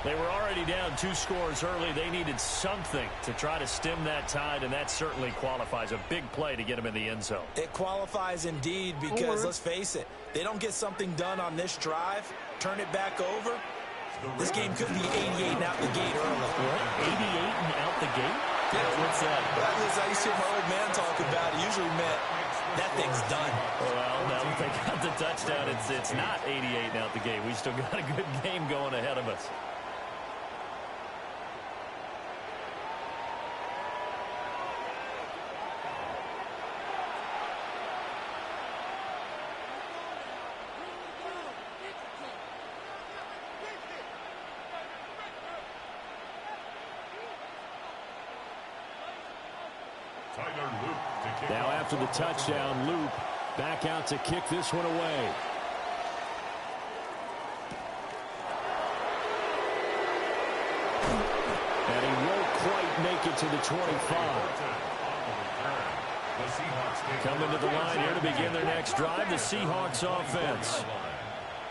They were already down 2 scores early. They needed something to try to stem that tide, and that certainly qualifies. A big play to get them in the end zone. It qualifies indeed because, let's face it, they don't get something done on this drive, turn it back over. This game could be 88 and out the gate early. What? 88 and out the gate? Yeah. What's that? Well, as I used to hear my old man talk about, it usually meant that thing's done. Well, now that they got the touchdown, it's not 88 and out the gate. We still got a good game going ahead of us. Now after the touchdown, Loop back out to kick this one away. And he won't quite make it to the 25. Coming to the line here to begin their next drive, the Seahawks offense.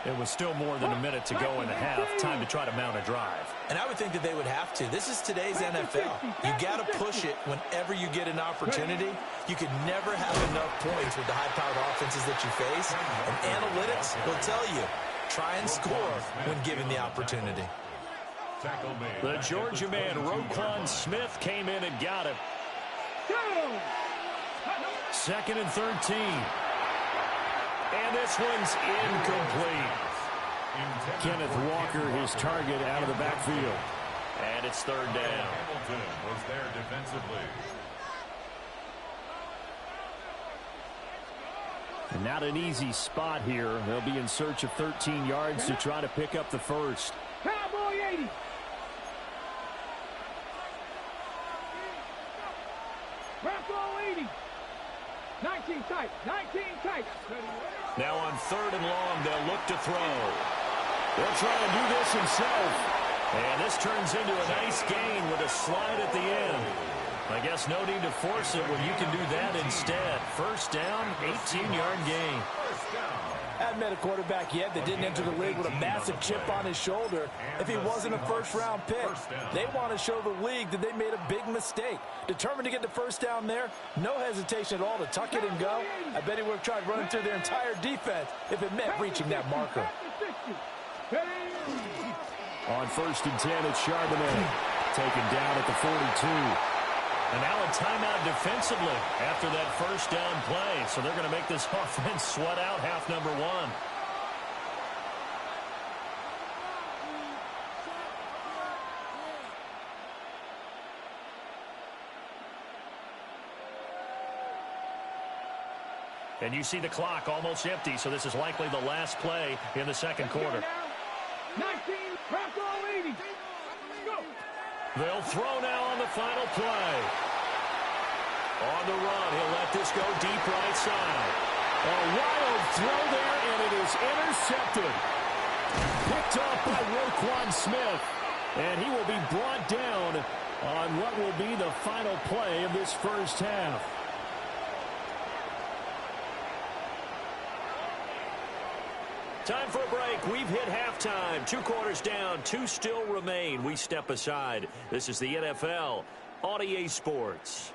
It was still more than a minute to go in the half. Time to try to mount a drive. And I would think that they would have to. This is today's NFL. You got to push it whenever you get an opportunity. You can never have enough points with the high-powered offenses that you face. And analytics will tell you, try and score when given the opportunity. The Georgia man, Roquan Smith, came in and got it. 2nd and 13. And this one's incomplete. Kenneth Walker, his target, out of the backfield. And it's 3rd down. Hamilton was there defensively. And not an easy spot here. They'll be in search of 13 yards to try to pick up the first. Cowboy 80. Bravo 80. 19 tight. 19 tight. Now on 3rd and long, they'll look to throw. They'll try to do this himself. And this turns into a nice gain with a slide at the end. I guess no need to force it when you can do that instead. First down, 18-yard gain. I haven't met a quarterback yet that didn't enter the league with a massive chip on his shoulder if he wasn't a first-round pick. They want to show the league that they made a big mistake. Determined to get the first down there, no hesitation at all to tuck it and go. I bet he would have tried running through their entire defense if it meant reaching that marker. On 1st and 10, it's Charbonnet. Taken down at the 42. And now a timeout defensively after that first down play. So they're going to make this offense sweat out half number one. And you see the clock almost empty, so this is likely the last play in the second quarter. 19, Bronco 80. Go. They'll throw now on the final play. On the run, he'll let this go deep right side. A wild throw there, and it is intercepted. Picked off by Roquan Smith. And he will be brought down on what will be the final play of this first half. Time for a break. We've hit halftime. 2 quarters down. 2 still remain. We step aside. This is the NFL on EA Sports.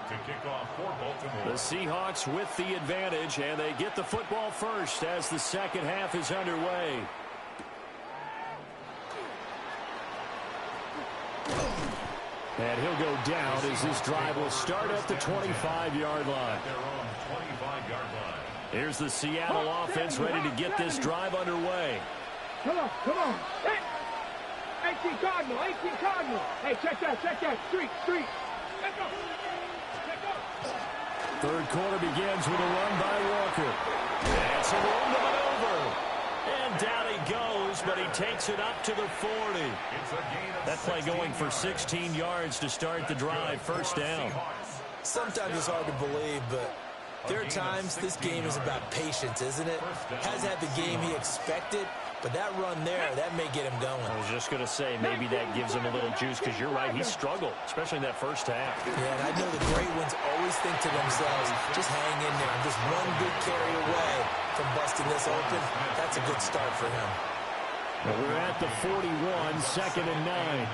To kick off for Baltimore. The Seahawks with the advantage, and they get the football first as the second half is underway. And he'll go down as this drive will start at the 25-yard line. Here's the Seattle offense ready to get this drive underway. Come on, come on. Hey, 18 Cardinal, 18 Cardinal. Hey, check that. Street. Let's go. Third quarter begins with a run by Walker. And some room to maneuver. And down he goes, but he takes it up to the 40. That play going for 16 yards to start the drive. First down. Sometimes it's hard to believe, but there are times this game is about patience, isn't it? Hasn't had the game he expected, but that run there, that may get him going. I was just going to say, maybe that gives him a little juice, because you're right, he struggled, especially in that first half. Yeah, and I know the great ones always think to themselves, just hang in there. Just one good carry away from busting this open. That's a good start for him. Well, we're at the 41, 2nd and 9.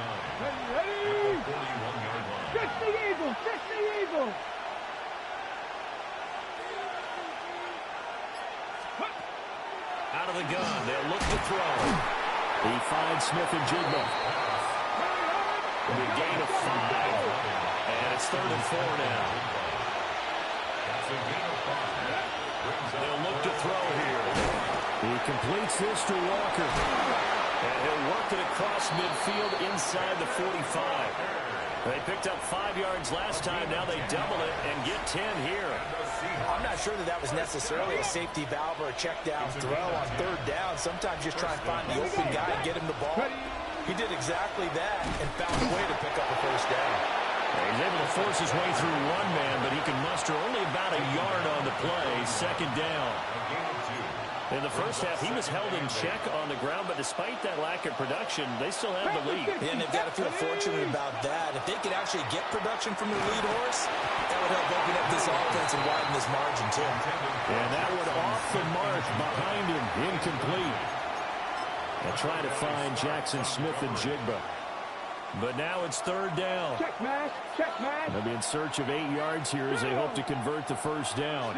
Ready. Fix the Eagle. Out of the gun, they'll look to throw. He finds Smith and Jigba. The gain of 5. And it's 3rd and 4 now. They'll look to throw here. He completes this to Walker. And he'll work it across midfield inside the 45. They picked up 5 yards last time. Now they double it and get 10 here. I'm not sure that was necessarily a safety valve or a check down throw on 3rd down. Sometimes just try and find the open guy and get him the ball. He did exactly that and found a way to pick up a first down. He's able to force his way through one man, but he can muster only about a yard on the play. 2nd down. In the first half, he was held in check on the ground, but despite that lack of production, they still have the lead. And they've got to feel fortunate about that. If they could actually get production from their lead horse, that would help open up this offense and widen this margin, too. And that one off the mark behind him, incomplete. They'll try to find Jackson Smith and Jigba. But now it's 3rd down. Check, man. They'll be in search of 8 yards here as they hope to convert the first down.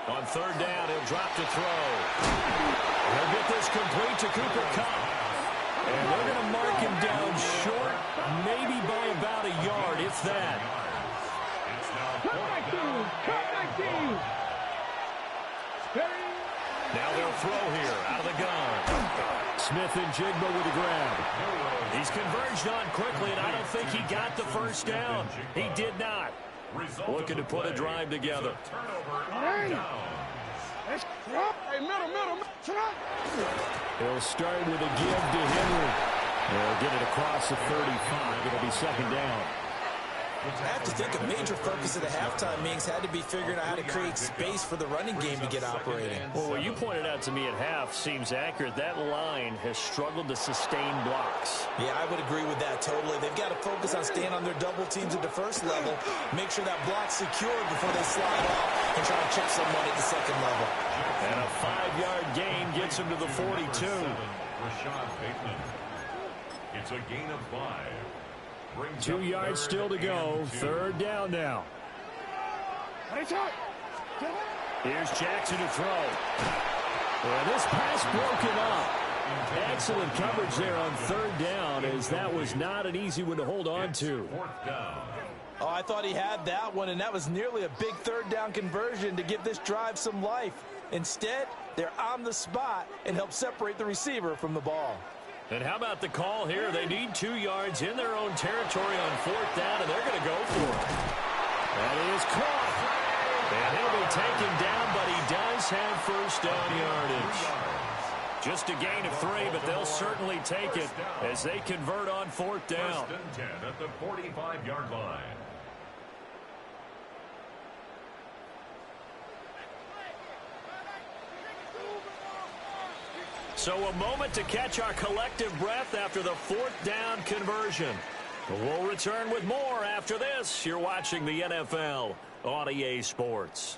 On 3rd down, he'll drop to throw. He'll get this complete to Cooper Kupp. And they're going to mark him down short, maybe by about a yard, if that. Now they'll throw here, out of the gun. Smith and Jigba with a grab. He's converged on quickly, and I don't think he got the first down. He did not. Looking to put a drive together. He'll start with a give to Henry. They'll get it across the 35. It'll be 2nd down. I have to think a major focus of the halftime meetings had to be figuring out how to create space for the running game to get operating. Well, what you pointed out to me at half seems accurate. That line has struggled to sustain blocks. Yeah, I would agree with that totally. They've got to focus on staying on their double teams at the first level, make sure that block's secured before they slide off and try to chip someone at the second level. And a 5-yard gain gets him to the 42. It's a gain of 5. 2 yards still to go. Third down now. Here's Jackson to throw. And this pass broken up. Excellent coverage there on third down, as that was not an easy one to hold on to. Oh, I thought he had that one, and that was nearly a big third down conversion to give this drive some life. Instead, they're on the spot and help separate the receiver from the ball. And how about the call here? They need 2 yards in their own territory on fourth down, and they're going to go for it. That is caught. And he'll be taken down, but he does have first down yardage. Just a gain of 3, but they'll certainly take it as they convert on fourth down. First and 10 at the 45-yard line. So a moment to catch our collective breath after the fourth down conversion. We'll return with more after this. You're watching the NFL on EA Sports.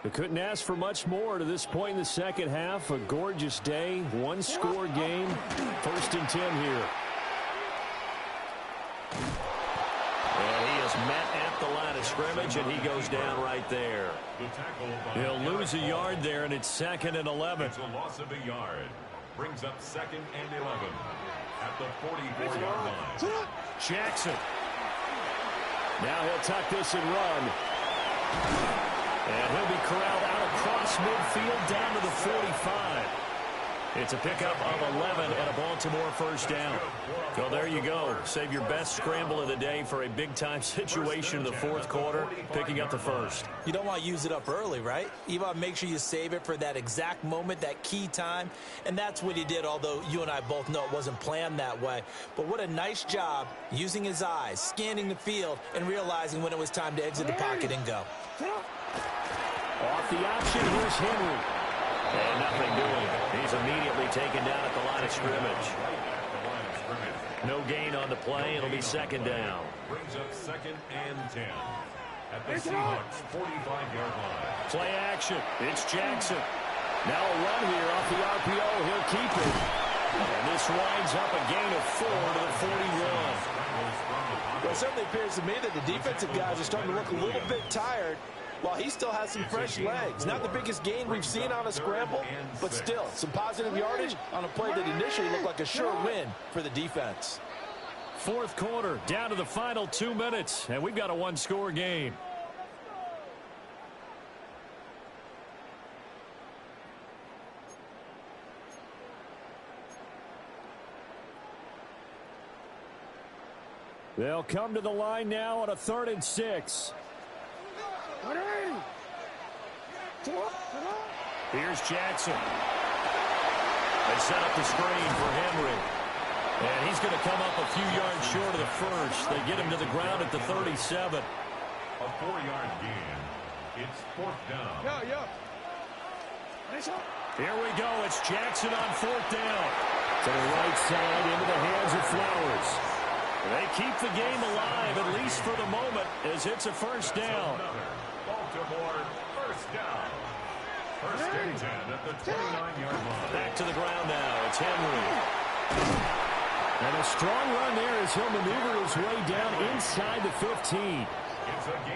We couldn't ask for much more to this point in the second half. A gorgeous day, one-score game. First and 10 here. And he is met at the line of scrimmage, and he goes down right there. He'll lose a yard there, and it's 2nd and 11. It's a loss of a yard. Brings up 2nd and 11 at the 44-yard line. Jackson. Now he'll tuck this and run. And he'll be corralled out across midfield down to the 45. It's a pickup of 11 and a Baltimore first down. Well, there you go. Save your best scramble of the day for a big-time situation in the fourth quarter, picking up the first. You don't want to use it up early, right? You want to make sure you save it for that exact moment, that key time. And that's what he did, although you and I both know it wasn't planned that way. But what a nice job using his eyes, scanning the field, and realizing when it was time to exit the pocket and go. Off the option, here's Henry. And nothing doing. He's immediately taken down at the line of scrimmage. No gain on the play. It'll be second down. Brings up 2nd and 10 at the Seahawks 45-yard line. Play action. It's Jackson. Now a run here off the RPO. He'll keep it. And this winds up a gain of 4 to the 41. Well, it certainly appears to me that the defensive guys are starting to look a little bit tired, while he still has some fresh legs. Not the biggest gain we've seen on a scramble, but still some positive yardage on a play that initially looked like a sure win for the defense. Fourth quarter, down to the final 2 minutes, and we've got a one-score game. They'll come to the line now on a 3rd and 6. Here's Jackson. They set up the screen for Henry. And he's going to come up a few yards short of the first. They get him to the ground at the 37. A 4-yard gain. It's 4th down. Here we go. It's Jackson on 4th down. To the right side into the hands of Flowers. They keep the game alive, at least for the moment, as it's a first down. Baltimore first down. First and 10 at the 29-yard line. Back to the ground now. It's Henry. And a strong run there as he'll maneuver his way down inside the 15.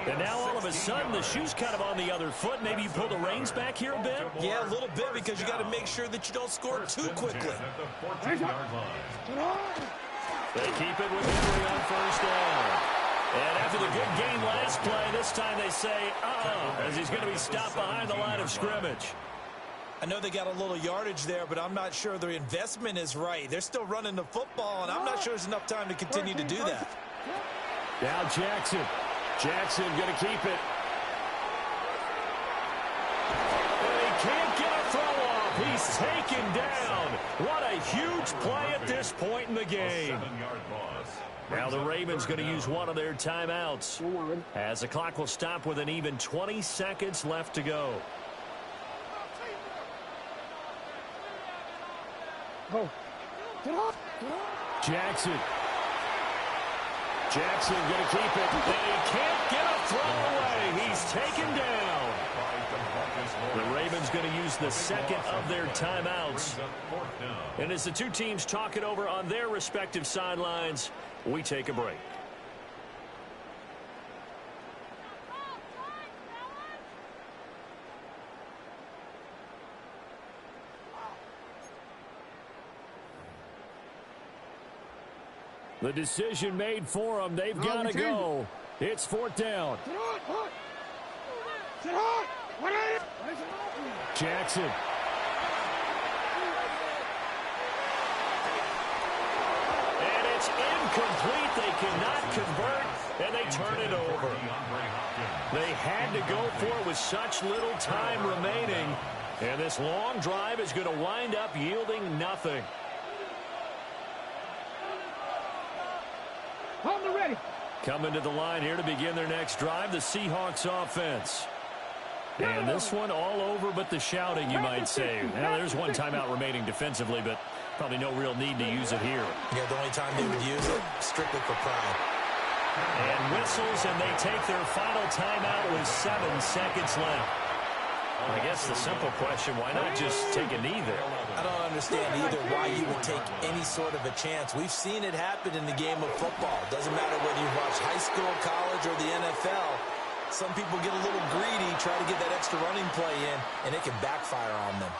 And now all of a sudden the shoe's kind of on the other foot. Maybe you pull the reins back here a bit? Yeah, a little bit, because you got to make sure that you don't score too quickly. At the 14-yard line. They keep it with Henry on first down. And after the good game last play, this time they say, as he's going to be stopped behind the line of scrimmage. I know they got a little yardage there, but I'm not sure their investment is right. They're still running the football, and I'm not sure there's enough time to continue to do that. Now Jackson. Jackson going to keep it. can't get a throw off. He's taken down. What a huge play at this point in the game. 7-yard loss. Now the Ravens going to use one of their timeouts, as the clock will stop with an even 20 seconds left to go. Jackson going to keep it, and he can't get a throw away. He's taken down. The Ravens going to use the second of their timeouts. And as the two teams talk it over on their respective sidelines, we take a break. The decision made for them. They've got to go. It's fourth down. Jackson. And it's incomplete. They cannot convert, and they turn it over. They had to go for it with such little time remaining, and this long drive is going to wind up yielding nothing. Coming to the line here to begin their next drive, the Seahawks offense. And this one all over but the shouting, you might say. Now, there's one timeout remaining defensively, but probably no real need to use it here. Yeah, the only time they would use it, strictly for pride. And whistles, and they take their final timeout with 7 seconds left. I guess the simple question, why not just take a knee there? I don't understand either why you would take any sort of a chance. We've seen it happen in the game of football. Doesn't matter whether you watch high school, college, or the NFL. Some people get a little greedy, try to get that extra running play in, and it can backfire on them.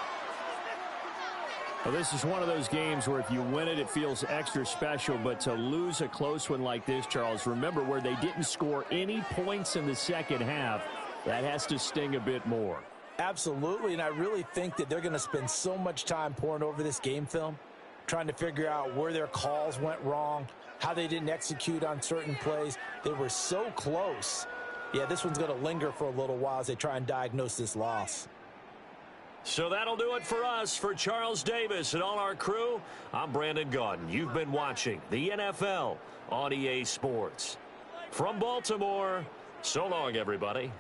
Well, this is one of those games where if you win it, it feels extra special. But to lose a close one like this, Charles, remember where they didn't score any points in the second half, that has to sting a bit more. Absolutely, and I really think that they're going to spend so much time pouring over this game film, trying to figure out where their calls went wrong, how they didn't execute on certain plays. They were so close. Yeah, this one's going to linger for a little while as they try and diagnose this loss. So that'll do it for us. For Charles Davis and all our crew, I'm Brandon Gaudin. You've been watching the NFL on EA Sports. From Baltimore, so long, everybody.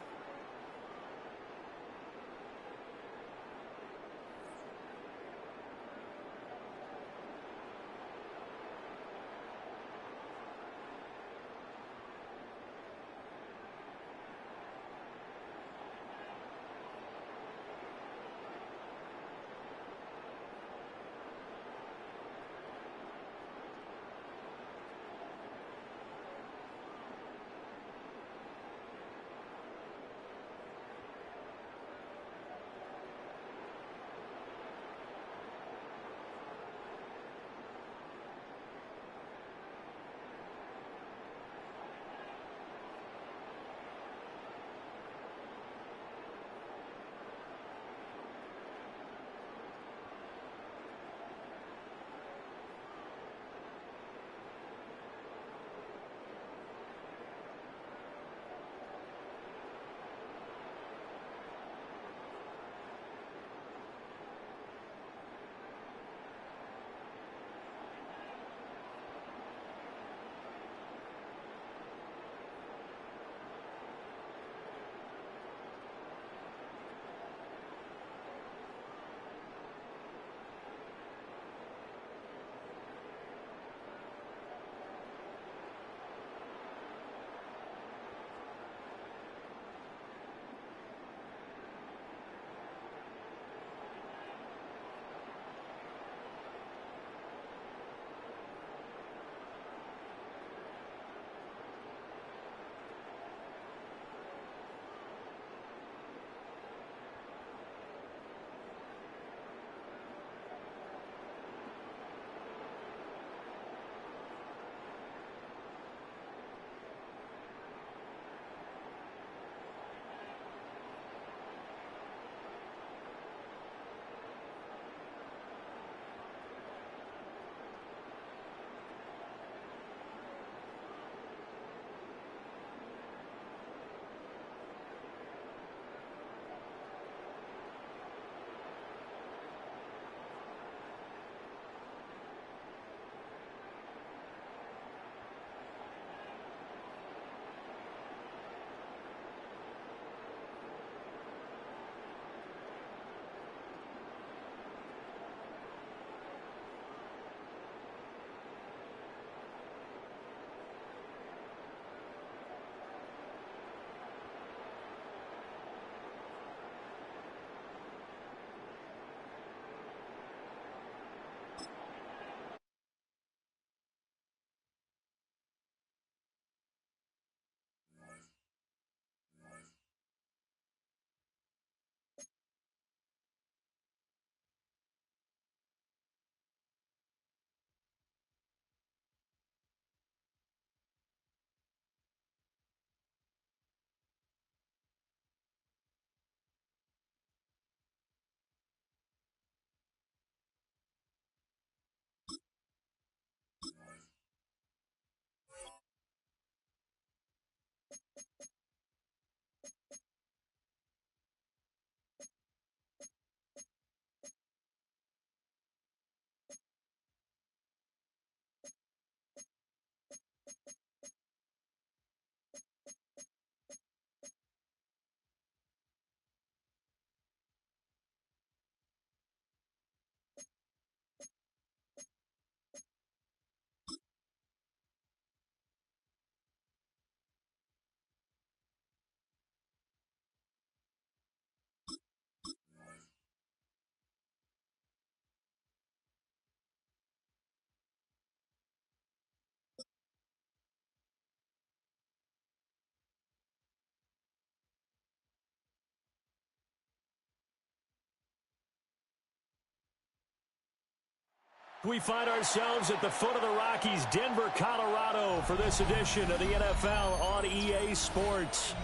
We find ourselves at the foot of the Rockies, Denver, Colorado, for this edition of the NFL on EA Sports.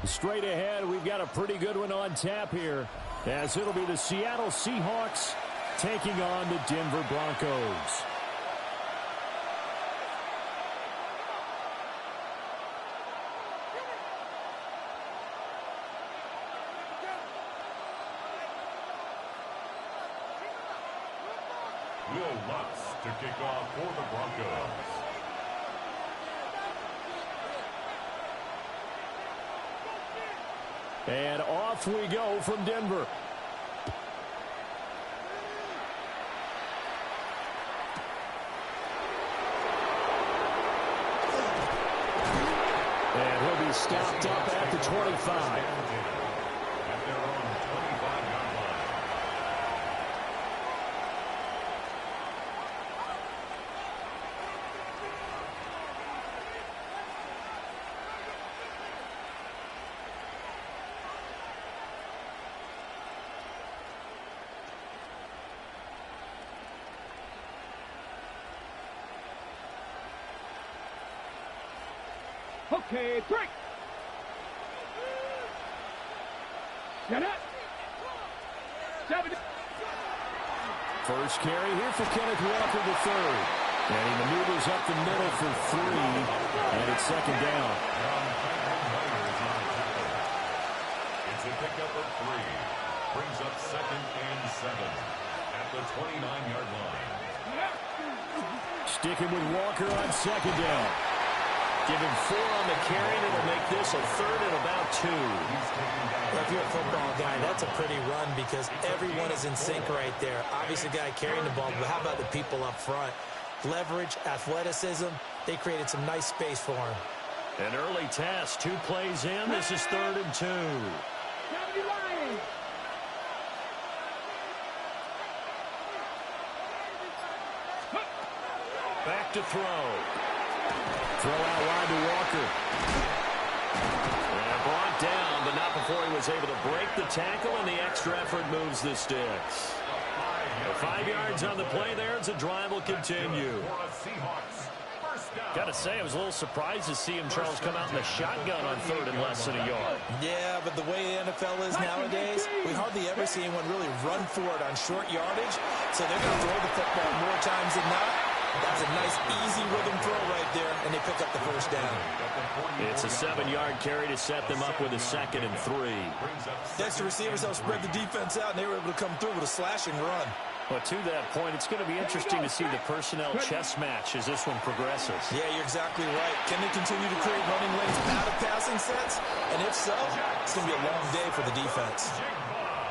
Straight ahead, we've got a pretty good one on tap here, as it'll be the Seattle Seahawks taking on the Denver Broncos. Will Lutz to kick off for the Broncos. And off we go from Denver. And he'll be stopped up at the 25. At their own 25-yard line. Okay, break. Get up. 70. First carry here for Kenneth Walker III. And he maneuvers up the middle for 3. And it's second down. It's a pickup of 3. Brings up 2nd and 7 at the 29-yard line. Sticking with Walker on second down. Give him 4 on the carry, and it'll make this a 3rd and about 2. Well, if you're a football guy, that's a pretty run because everyone is in sync right there. Obviously, the guy carrying the ball, but how about the people up front? Leverage, athleticism, they created some nice space for him. An early test, 2 plays in. This is 3rd and 2. 70 Lions. Back to throw. Throw out wide to Walker. And brought down, but not before he was able to break the tackle, and the extra effort moves the sticks. 5 yards on the play there as the drive will continue. Got to say, I was a little surprised to see him, Charles, come out in the shotgun on 3rd and less than a yard. Yeah, but the way the NFL is nowadays, we hardly ever see anyone really run for it on short yardage. So they're going to throw the football more times than not. That's a nice, easy rhythm throw right there, and they pick up the first down. It's a 7-yard carry to set them up with a 2nd and 3. That's the receivers helped spread the defense out, and they were able to come through with a slashing run. But to that point, it's going to be interesting to see the personnel chess match as this one progresses. Yeah, you're exactly right. Can they continue to create running lanes out of passing sets? And if so, it's going to be a long day for the defense.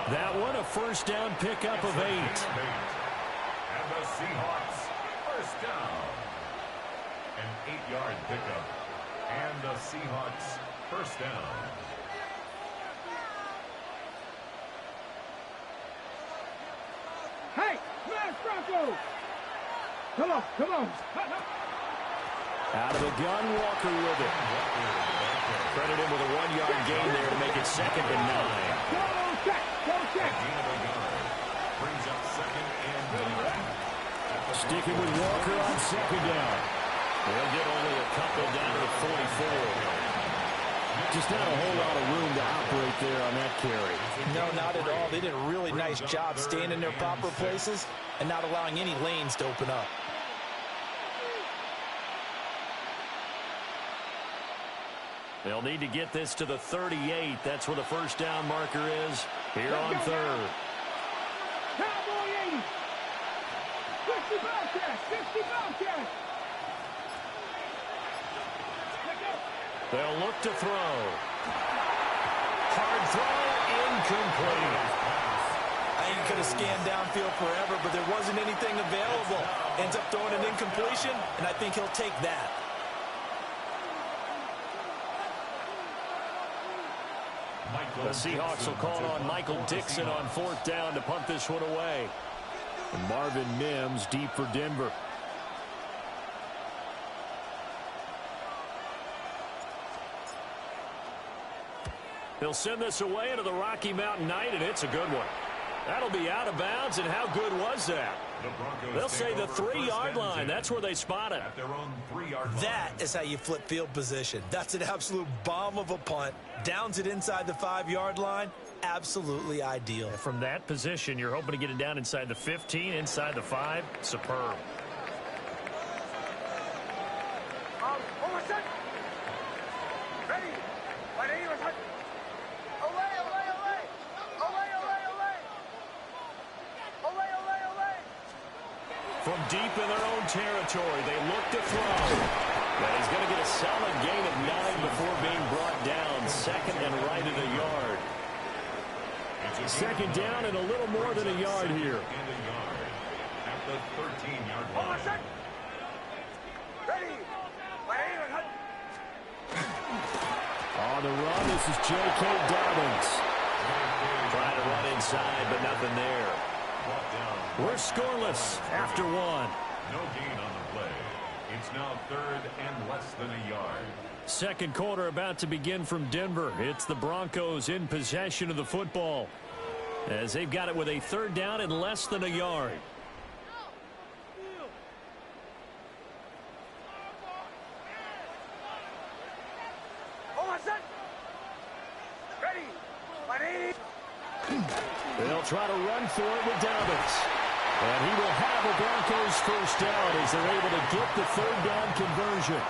That one, a first down pickup of 8. And the Seahawks, first down. An 8-yard pickup. And the Seahawks, first down. Hey, smash Bronco! Come on, come on. Out of the gun, Walker with it. Credit him with a 1-yard gain there to make it 2nd and 9. Go check, go check. Brings up 2nd and 9. Sticking with Walker on 2nd down. They'll get only a couple down to the 44. Just not a whole lot of room to operate there on that carry. No, not at all. They did a really nice job staying in their proper places and not allowing any lanes to open up. They'll need to get this to the 38. That's where the first down marker is here on 3rd. Cowboy 80. 50 Bobcats, 50 Bobcats. They'll look to throw. Hard throw, incomplete. I think he could have scanned downfield forever, but there wasn't anything available. Ends up throwing an incompletion, and I think he'll take that. The Seahawks will call on Michael Dixon on 4th down to punt this one away. And Marvin Mims deep for Denver. He'll send this away into the Rocky Mountain night, and it's a good one. That'll be out of bounds, and how good was that? They'll say the 3-yard line. That's where they spot it. At their own 3-yard line. That is how you flip field position. That's an absolute bomb of a punt. Downs it inside the 5-yard line. Absolutely ideal. From that position, you're hoping to get it down inside the 15, inside the 5. Superb. From deep in their own territory, they look to throw. And he's going to get a solid gain of 9 before being brought down. Second and right at a yard. Second down and a little more than a yard here. And a yard at the 13-yard line. On the run, this is J.K. Dobbins. Trying to run inside, but nothing there. We're scoreless after 1. No gain on the play. It's now 3rd and less than a yard. Second quarter about to begin from Denver. It's the Broncos in possession of the football, as they've got it with a 3rd down and less than a yard. They'll try to run for it with Dobbins. And he will have a Broncos first down as they're able to get the 3rd down conversion.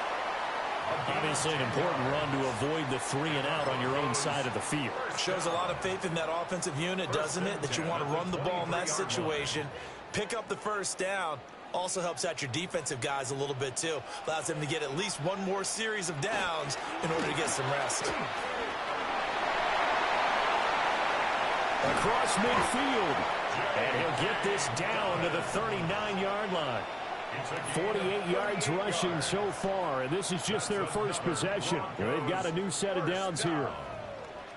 Obviously an important run to avoid the 3-and-out on your own side of the field. Shows a lot of faith in that offensive unit, doesn't it? That you want to run the ball in that situation. Pick up the first down. Also helps out your defensive guys a little bit, too. Allows them to get at least one more series of downs in order to get some rest. Across midfield. And he'll get this down to the 39-yard line. 48 yards rushing so far, and this is just their first possession. They've got a new set of downs here.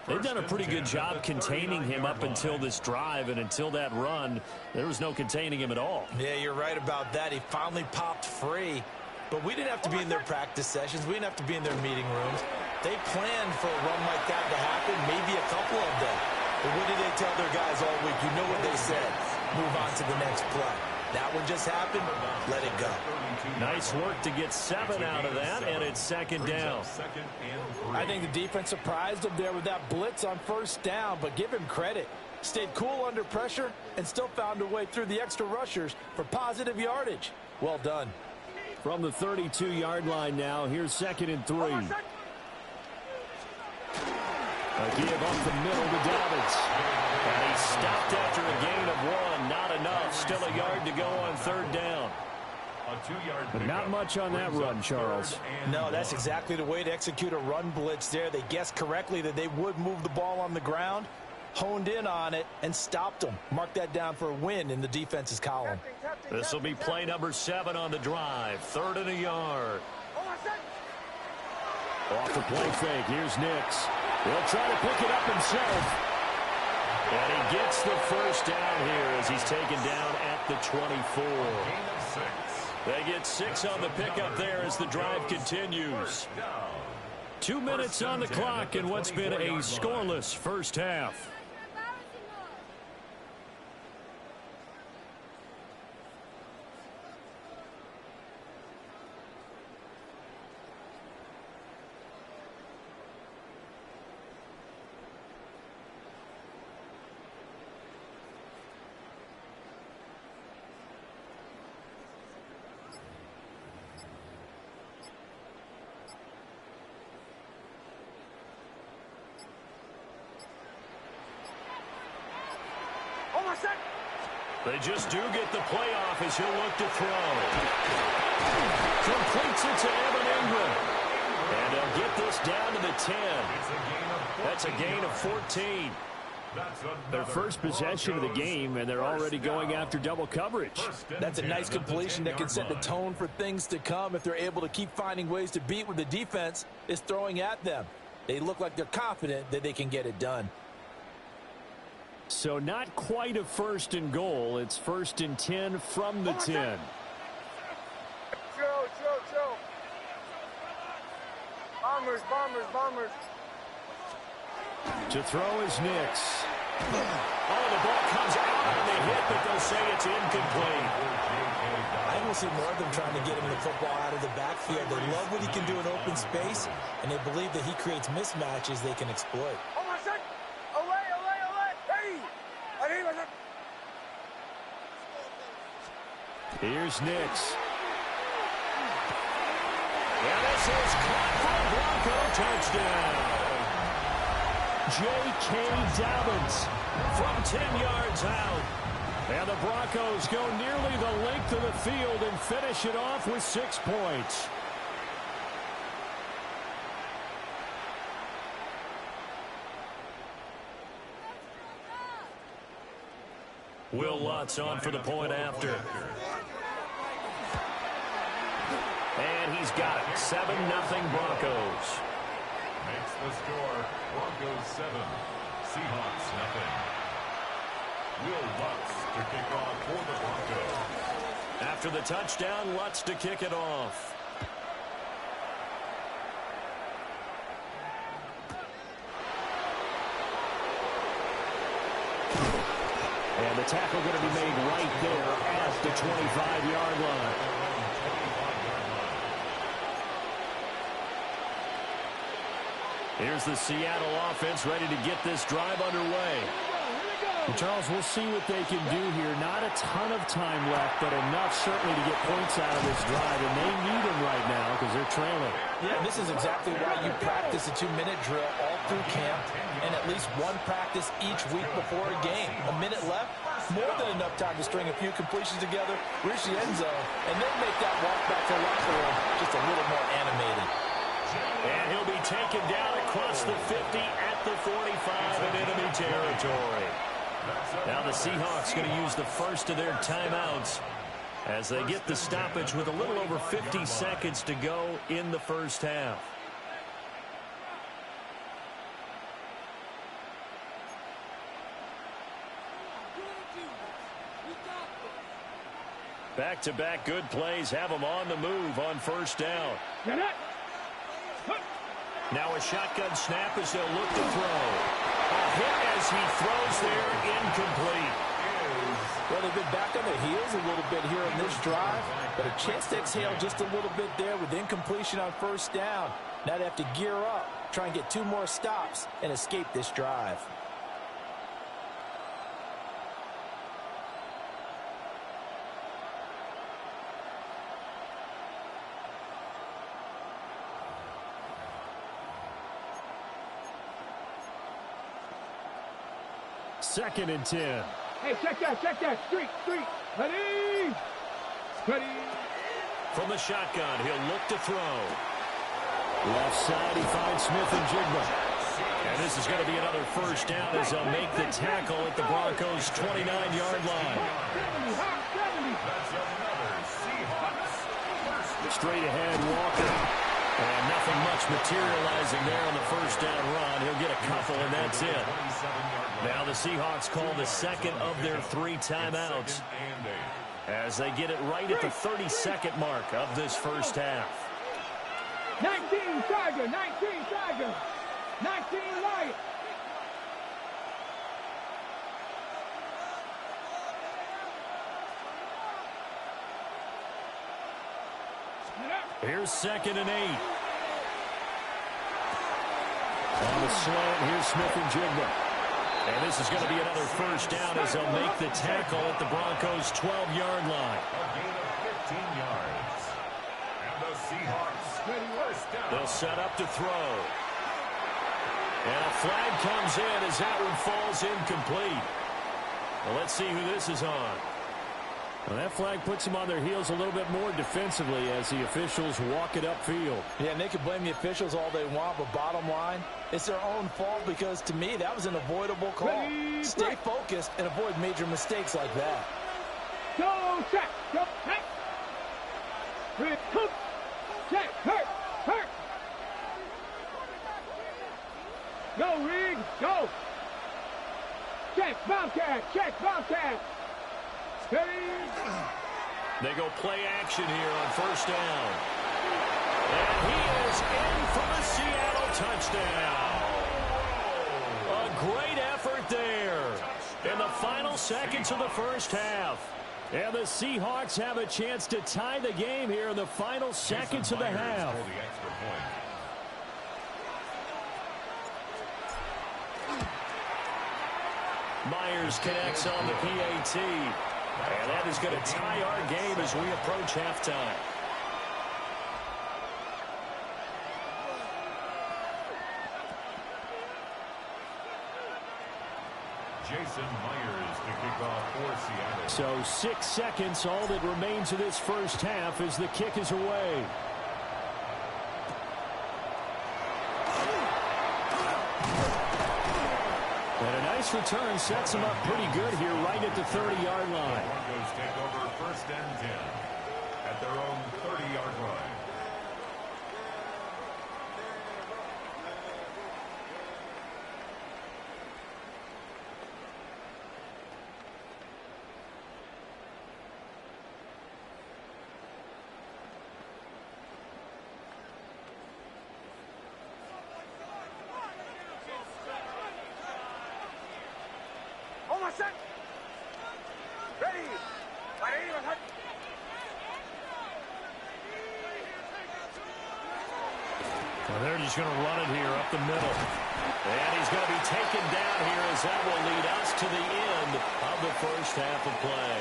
They've done a pretty good job containing him up until this drive, and until that run, there was no containing him at all. Yeah, you're right about that. He finally popped free, but we didn't have to be in their practice sessions. We didn't have to be in their meeting rooms. They planned for a run like that to happen, maybe a couple of them. But what did they tell their guys all week? You know what they said. Move on to the next play. That one just happened. Let it go. Nice work to get 7 out of that, and it's 2nd down. I think the defense surprised him there with that blitz on first down, but give him credit. Stayed cool under pressure and still found a way through the extra rushers for positive yardage. Well done. From the 32-yard line now, here's 2nd and 3. A give up the middle to Dobbins. And he stopped after a gain of 1. Not enough. Still a yard to go on 3rd down. But not much on that run, Charles. No, that's exactly the way to execute a run blitz there. They guessed correctly that they would move the ball on the ground, honed in on it, and stopped them. Mark that down for a win in the defense's column. This will be play number 7 on the drive. 3rd and a yard. Off the play fake. Here's Nix. He'll try to pick it up himself. And he gets the first down here as he's taken down at the 24. They get 6 on the pickup there as the drive continues. 2 minutes on the clock in what's been a scoreless first half. They just do get the playoff as he'll look to throw. Completes it to Evan Ingram. And they'll get this down to the 10. That's a gain of 14. Their first possession of the game, and they're already going after double coverage. That's a nice completion that can set the tone for things to come if they're able to keep finding ways to beat what the defense is throwing at them. They look like they're confident that they can get it done. So not quite a 1st and goal. It's 1st and 10 from the 10. Chill. Bombers. To throw is Nix. Oh, the ball comes out on the hit, but they'll say it's incomplete. I will see more of them trying to get him the football out of the backfield. They love what he can do in open space, and they believe that he creates mismatches they can exploit. Here's Nix. And this is caught for a Bronco touchdown. J.K. Dobbins from 10 yards out. And the Broncos go nearly the length of the field and finish it off with 6 points. Will Lutz on for the point after. And he's got it. 7-0 Broncos. Makes the score Broncos 7, Seahawks 0. Will Lutz to kick off for the Broncos. After the touchdown, Lutz to kick it off. And the tackle going to be made right there at the 25-yard line. Here's the Seattle offense ready to get this drive underway. And Charles, we'll see what they can do here. Not a ton of time left, but enough certainly to get points out of this drive. And they need them right now because they're trailing. Yeah, and this is exactly why you practice a 2-minute drill all through camp and at least one practice each week before a game. A minute left, more than enough time to string a few completions together, reach the end zone, and then make that walk back to the locker room just a little more animated. And he'll be taken down across the 50 at the 45 in enemy territory. Now the Seahawks going to use the first of their timeouts as they get the stoppage with a little over 50 seconds to go in the first half. Back-to-back good plays have them on the move on first down. Now a shotgun snap as they'll look to throw. A hit as he throws there, incomplete. Well, they've been back on their heels a little bit here on this drive, but a chance to exhale just a little bit there with incompletion on first down. Now they have to gear up, try and get 2 more stops, and escape this drive. Second and 10. Hey, check that. Street. Ready. From the shotgun, he'll look to throw. Left side, he finds Smith-Njigba. And this is going to be another first down as they'll make the tackle at the Broncos' 29-yard line. Straight ahead, Walker. And nothing much materializing there on the first down run. He'll get a couple, and that's it. Now the Seahawks call the second of their 3 timeouts as they get it right at the 32nd mark of this first half. 19 Tiger, 19 Lion. Here's 2nd and 8. On the slant, here's Smith-Njigba. And this is going to be another first down as they'll make the tackle at the Broncos' 12-yard line. A gain of 15 yards. And the Seahawks first down. They'll set up to throw. And a flag comes in as that one falls incomplete. Well, let's see who this is on. Well, that flag puts them on their heels a little bit more defensively as the officials walk it upfield. Yeah, and they can blame the officials all they want, but bottom line, it's their own fault because, to me, that was an avoidable call. Stay focused and avoid major mistakes like that. Go, check. Check, hurt. Go, Riggs, go. Check, Bobcat. They go play action here on first down. And he is in for the Seattle touchdown. A great effort effort there in the final seconds of the first half. And the Seahawks have a chance to tie the game here in the final seconds of the half. Myers connects on the PAT. And that is going to tie our game as we approach halftime. Jason Myers to kick off for Seattle. So 6 seconds, all that remains of this first half as the kick is away. And a nice return sets him up pretty good here right at the 30-yard line. The Broncos take over 1st and 10 at their own 30-yard line. Well, they're just going to run it here up the middle. And he's going to be taken down here as that will lead us to the end of the first half of play.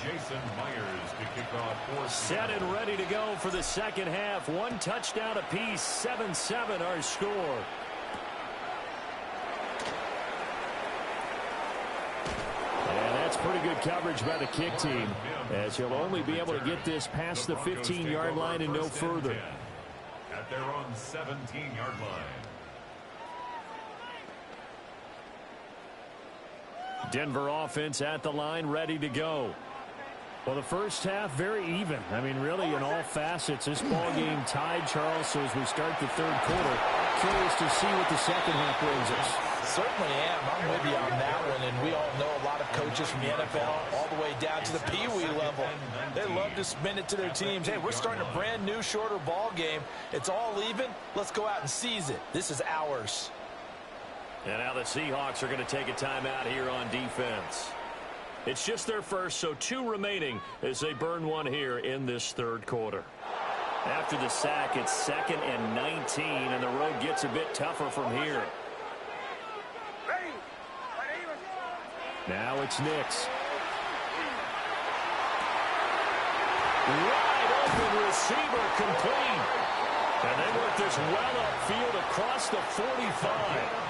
Jason Myers to kick off for Set and ready to go for the second half. 1 touchdown apiece, 7-7 our score. And that's pretty good coverage by the kick team, as he'll only be able to get this past the 15-yard line and no further. At their own 17-yard line. Denver offense at the line, ready to go. Well, the first half, very even. I mean, really, in all facets, this ball game tied, Charles. So as we start the third quarter, curious to see what the second half brings us. Certainly am. I'm with you on that one. And we all know a lot of coaches from the NFL all the way down to the Pee-wee level. They love to spin it to their teams. Hey, we're starting a brand new, shorter ball game. It's all even. Let's go out and seize it. This is ours. And now the Seahawks are going to take a timeout here on defense. It's just their first, so 2 remaining as they burn one here in this third quarter. After the sack, it's 2nd and 19, and the road gets a bit tougher from here. Now it's Nix. Wide open receiver complete. And they work this well upfield across the 45.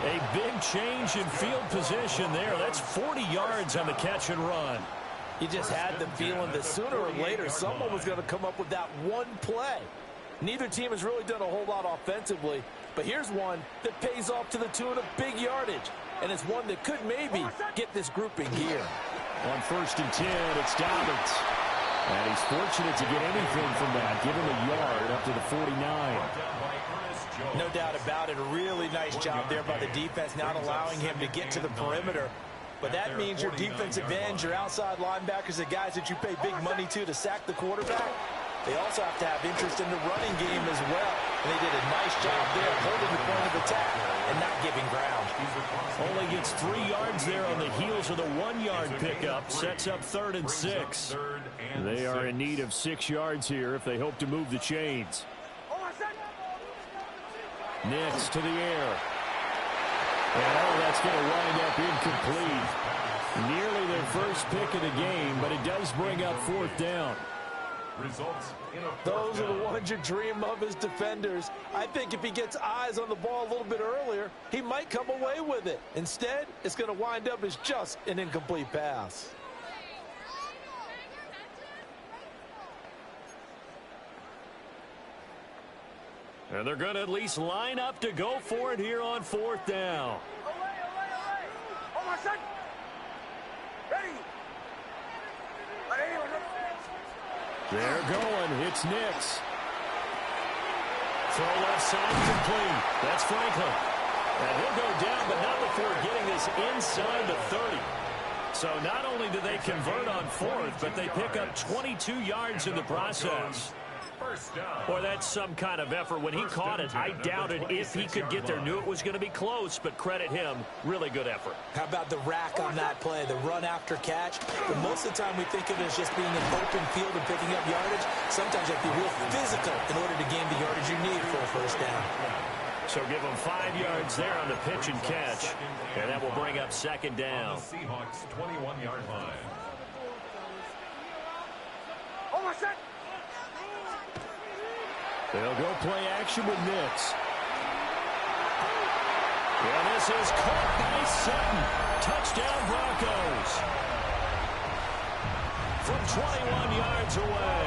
A big change in field position there. That's 40 yards on the catch and run. You just had the feeling that sooner or later someone was going to come up with that one play. Neither team has really done a whole lot offensively, but here's one that pays off to the tune of big yardage, and it's one that could maybe get this group in gear. On 1st and 10, it's Dobbins. And he's fortunate to get anything from that. Give him a yard up to the 49. No doubt about it. A really nice job there by the defense, not allowing him to get to the perimeter. But that means your defensive ends, your outside linebackers, the guys that you pay big money to sack the quarterback, they also have to have interest in the running game as well. And they did a nice job there holding the point of attack and not giving ground. Only gets 3 yards there on the heels of the 1-yard pickup. Sets up 3rd and 6. They are in need of 6 yards here if they hope to move the chains. Nix to the air. And that's going to wind up incomplete. Nearly their first pick of the game, but it does bring up 4th down. Those are the ones you dream of as defenders. I think if he gets eyes on the ball a little bit earlier, he might come away with it. Instead, it's going to wind up as just an incomplete pass. And they're going to at least line up to go for it here on 4th down. They're going. It's Nix. Throw left side complete. That's Franklin. And he'll go down, but not before getting this inside the 30. So not only do they convert on fourth, but they pick up 22 yards in the process. Boy, that's some kind of effort. When he caught it, I doubted if he could get there. Knew it was going to be close, but credit him. Really good effort. How about the rack on that play, the run after catch? But most of the time we think of it as just being an open field and picking up yardage. Sometimes you have to be real physical in order to gain the yardage you need for a first down. So give them 5 yards there on the pitch and catch. And that will bring up second down. Seahawks 21-yard line. They'll go play action with Nix. And this is caught by Sutton. Touchdown Broncos. From 21 yards away.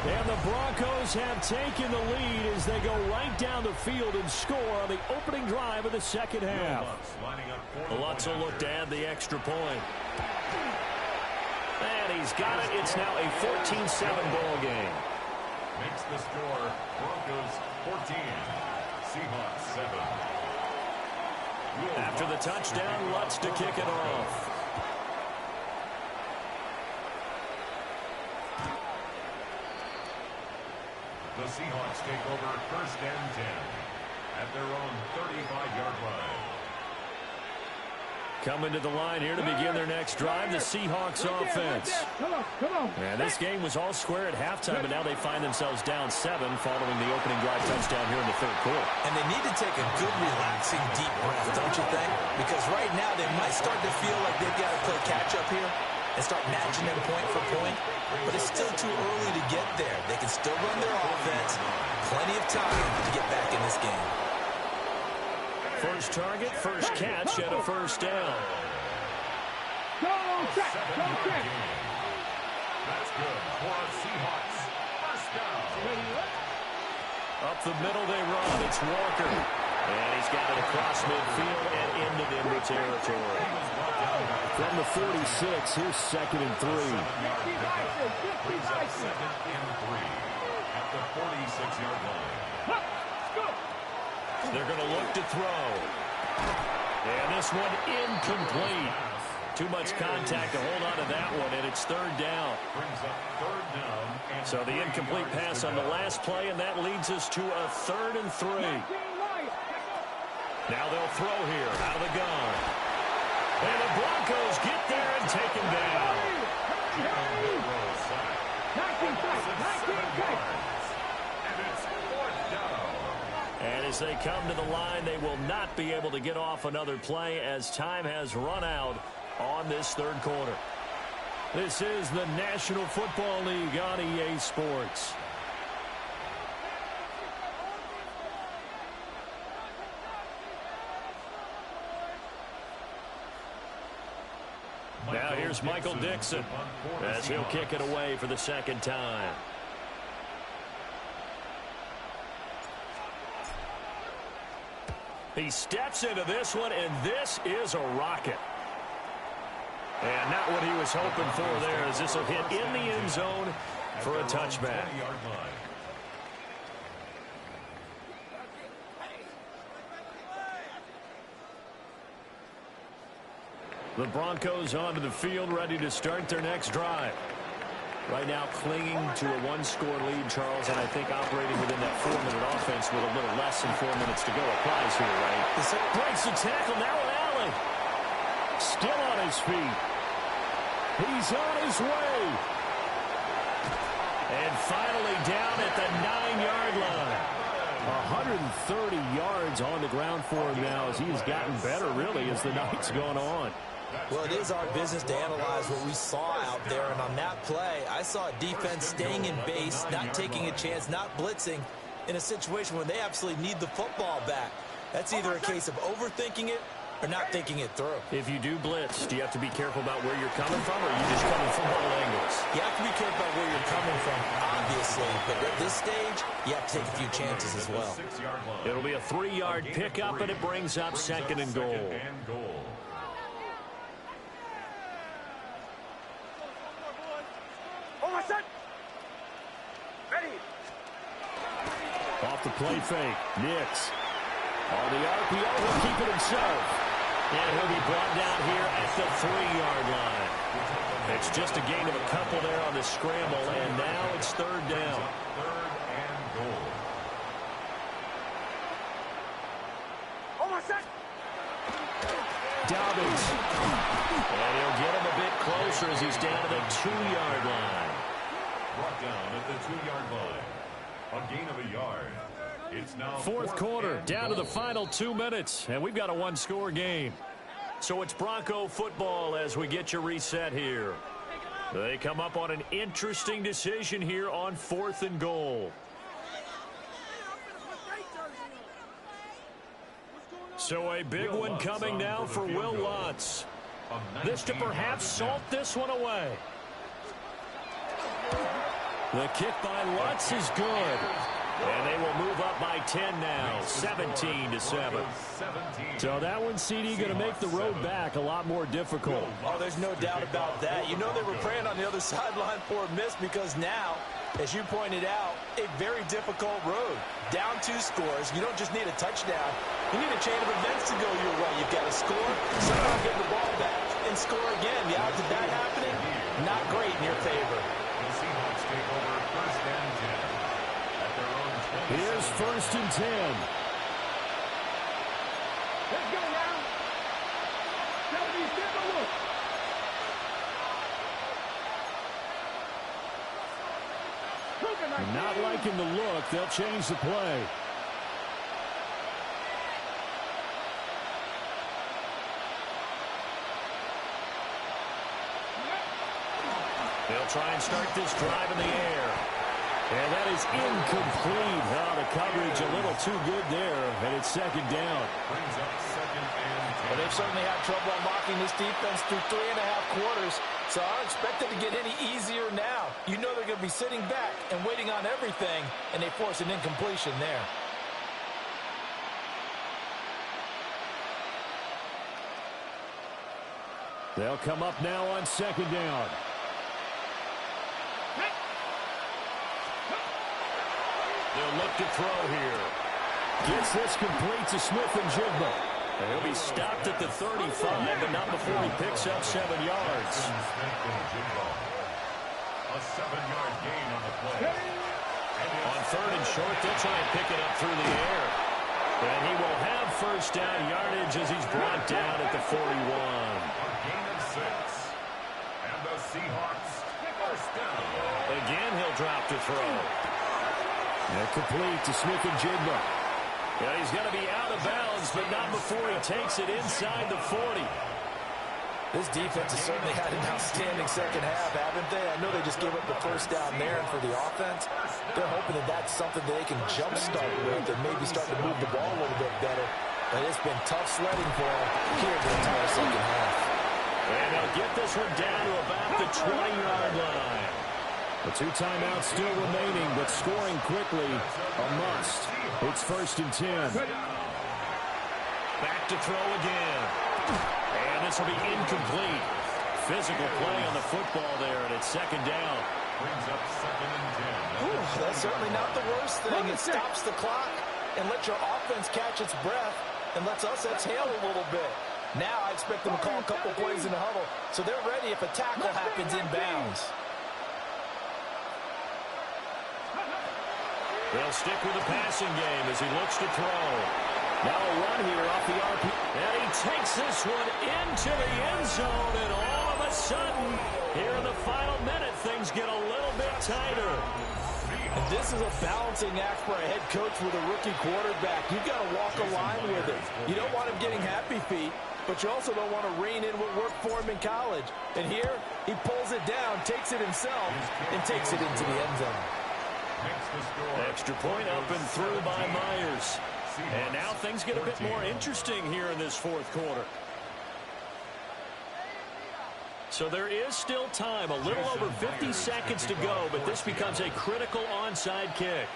And the Broncos have taken the lead as they go right down the field and score on the opening drive of the second half. Lutz will look to add the extra point. And he's got it. It's now a 14-7 ball game. Makes the score Broncos 14, Seahawks 7. After the touchdown, Lutz to kick it off. The Seahawks take over first and 10 at their own 35-yard line. Coming to the line here to begin their next drive, the Seahawks offense. Come on. And this game was all square at halftime, but now they find themselves down 7 following the opening drive touchdown here in the third quarter. And they need to take a good, relaxing, deep breath, don't you think? Because right now they might start to feel like they've got to play catch-up here and start matching them point for point. But it's still too early to get there. They can still run their offense. Plenty of time to get back in this game. First target, first catch, and a first down. Go check. That's good for a Seahawks first down. Up the middle they run. It's Walker. And he's got it across midfield and into Denver territory. From the 46, here's 2nd and 3. Brings up 2nd and 3 at the 46-yard line. They're going to look to throw. And this one incomplete. Too much contact to hold on to that one, and it's third down. Brings up third down. So the incomplete pass on the last play, and that leads us to a 3rd and 3. Now they'll throw here out of the gun. And the Broncos get there and take him down. And as they come to the line, they will not be able to get off another play as time has run out on this third quarter. This is the National Football League on EA Sports. Now here's Michael Dixon as he'll kick it away for the second time. He steps into this one, and this is a rocket. And not what he was hoping for there, as this will hit in the end zone for a touchback. The Broncos onto the field, ready to start their next drive. Right now clinging to a one-score lead, Charles, and I think operating within that 4-minute offense with a little less than 4 minutes to go applies here, right? Breaks the tackle, now with Allen. Still on his feet. He's on his way. And finally down at the 9-yard line. 130 yards on the ground for him now as he's gotten better, really, as the night's gone on. Well, it is our business to analyze what we saw out there, and on that play, I saw a defense staying in base, not taking a chance, not blitzing in a situation where they absolutely need the football back. That's either a case of overthinking it or not thinking it through. If you do blitz, do you have to be careful about where you're coming from, or are you just coming from all angles? You have to be careful about where you're coming from, obviously, but at this stage, you have to take a few chances as well. It'll be a 3-yard pickup, and it brings up 2nd and goal. Off the play fake, Nix. On the RPO, he'll keep it himself. And he'll be brought down here at the 3-yard line. It's just a gain of a couple there on the scramble, and now it's third down. Third and goal. Dobbins. And he'll get him a bit closer as he's down to the 2-yard line. Brought down at the 2-yard line. A gain of a yard. It's now Fourth quarter, down to the final 2 minutes, and we've got a one-score game. So it's Bronco football as we get you reset here. They come up on an interesting decision here on 4th and goal. So a big one coming now for Will Lutz. This to perhaps salt this one away. The kick by Lutz is good. And they will move up by 10 now, 17-7. So that one, CD, going to make the road back a lot more difficult. Oh, there's no doubt about that. You know they were praying on the other sideline for a miss because now, as you pointed out, a very difficult road. Down 2 scores. You don't just need a touchdown. You need a chain of events to go your way. You've got to score, somehow get the ball back, and score again. The odds of that happening, not great in your favor. The Seahawks take over first and 10. Here's first and 10. Let's go now. Not liking the look. They'll change the play. They'll try and start this drive in the air. And that is incomplete. Oh, the coverage a little too good there, and it's second down. Brings up second and 10. But they've certainly had trouble unlocking this defense through 3.5 quarters, so I don't expect it to get any easier now. You know they're going to be sitting back and waiting on everything, and they force an incompletion there. They'll come up now on second down. They'll look to throw here. Gets this complete to Smith and Jigba. And he'll be stopped at the 35, but not before he picks up 7 yards. A 7-yard gain on the play. On third and short, they'll try and pick it up through the air. And he will have first down yardage as he's brought down at the 41. A gain of 6. And the Seahawks first down. Again, he'll drop to throw. And complete to Smith and Jigba. Yeah, he's going to be out of bounds, but not before he takes it inside the 40. This defense has certainly had an outstanding second half, haven't they? I know they just gave up the first down there, and for the offense, they're hoping that that's something that they can jumpstart with and maybe start to move the ball a little bit better. But it's been tough sledding for them here the entire second half. And they'll get this one down to about the 20-yard line. The 2 timeouts still remaining, but scoring quickly, a must. It's first and 10. Back to throw again. And this will be incomplete. Physical play on the football there, and it's second down. Brings up second and 10. Ooh, that's certainly not the worst thing. It stops the clock and lets your offense catch its breath and lets us exhale a little bit. Now I expect them to call a couple plays in the huddle, so they're ready if a tackle happens in bounds. They'll stick with the passing game as he looks to throw. Now a run here off the RP. And he takes this one into the end zone, and all of a sudden, here in the final minute, things get a little bit tighter. And this is a balancing act for a head coach with a rookie quarterback. You've got to walk a line with it. You don't want him getting happy feet, but you also don't want to rein in what worked for him in college. And here, he pulls it down, takes it himself, and takes it into the end zone. Extra point up and through by Myers. And now things get a bit more interesting here in this fourth quarter. So there is still time, a little over 50 seconds to go, but this becomes a critical onside kick.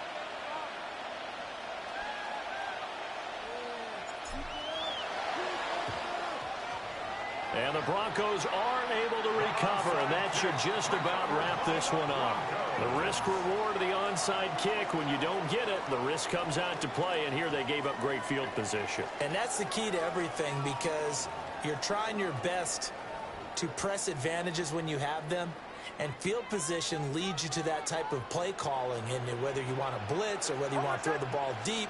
And the Broncos aren't able to recover, and that should just about wrap this one up. The risk-reward of the onside kick, when you don't get it, the risk comes out to play, and here they gave up great field position. And that's the key to everything, because you're trying your best to press advantages when you have them, and field position leads you to that type of play calling, and whether you want to blitz or whether you want to throw the ball deep,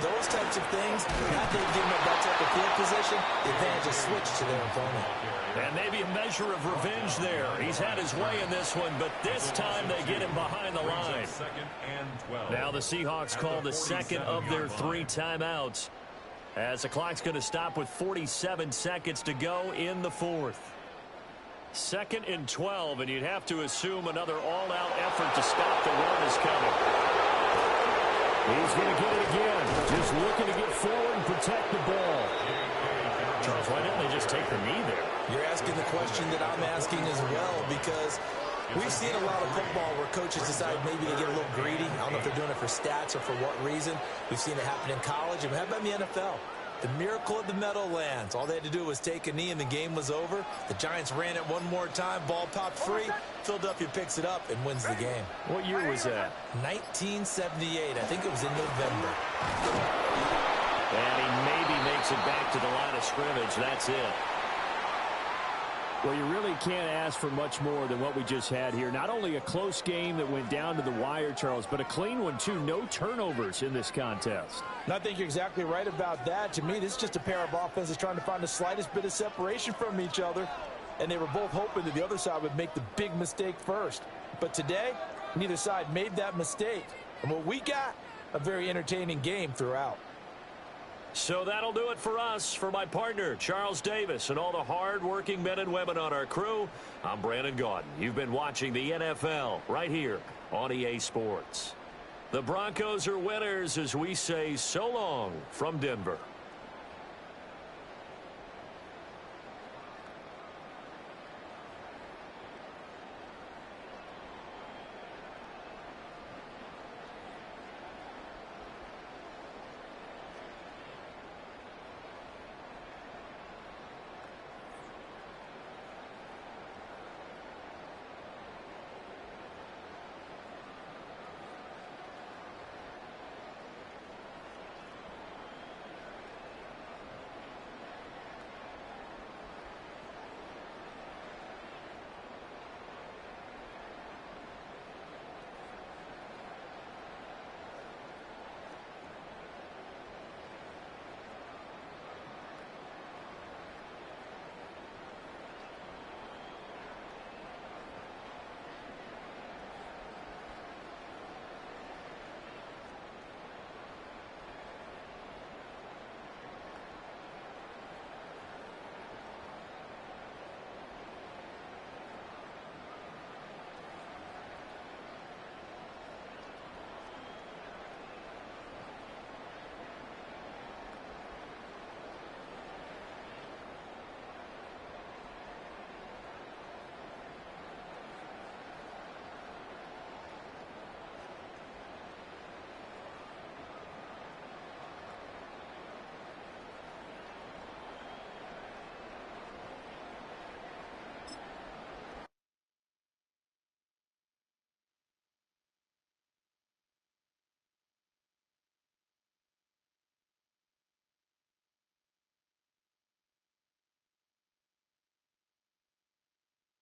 those types of things, now they've given up that type of field position, the advantage is switched to their opponent. And maybe a measure of revenge there. He's had his way in this one, but this time they get him behind the line. Now the Seahawks call the second of their 3 timeouts, as the clock's going to stop with 47 seconds to go in the 4th. 2nd and 12, and you'd have to assume another all-out effort to stop the run is coming. He's going to get it again. Just looking to get forward and protect the ball. Charles, why didn't they just take the knee there? You're asking the question that I'm asking as well, because we've seen a lot of football where coaches decide maybe to get a little greedy. I don't know if they're doing it for stats or for what reason. We've seen it happen in college, and how about in the NFL? The miracle of the Meadowlands. All they had to do was take a knee and the game was over. The Giants ran it one more time. Ball popped free. Philadelphia picks it up and wins the game. What year was that? 1978. I think it was in November. And he maybe makes it back to the line of scrimmage. That's it. Well, you really can't ask for much more than what we just had here. Not only a close game that went down to the wire, Charles, but a clean one, too. No turnovers in this contest. And I think you're exactly right about that. To me, this is just a pair of offenses trying to find the slightest bit of separation from each other. And they were both hoping that the other side would make the big mistake first. But today, neither side made that mistake. And what we got, a very entertaining game throughout. So that'll do it for us. For my partner, Charles Davis, and all the hard-working men and women on our crew, I'm Brandon Gaudin. You've been watching the NFL right here on EA Sports. The Broncos are winners as we say so long from Denver.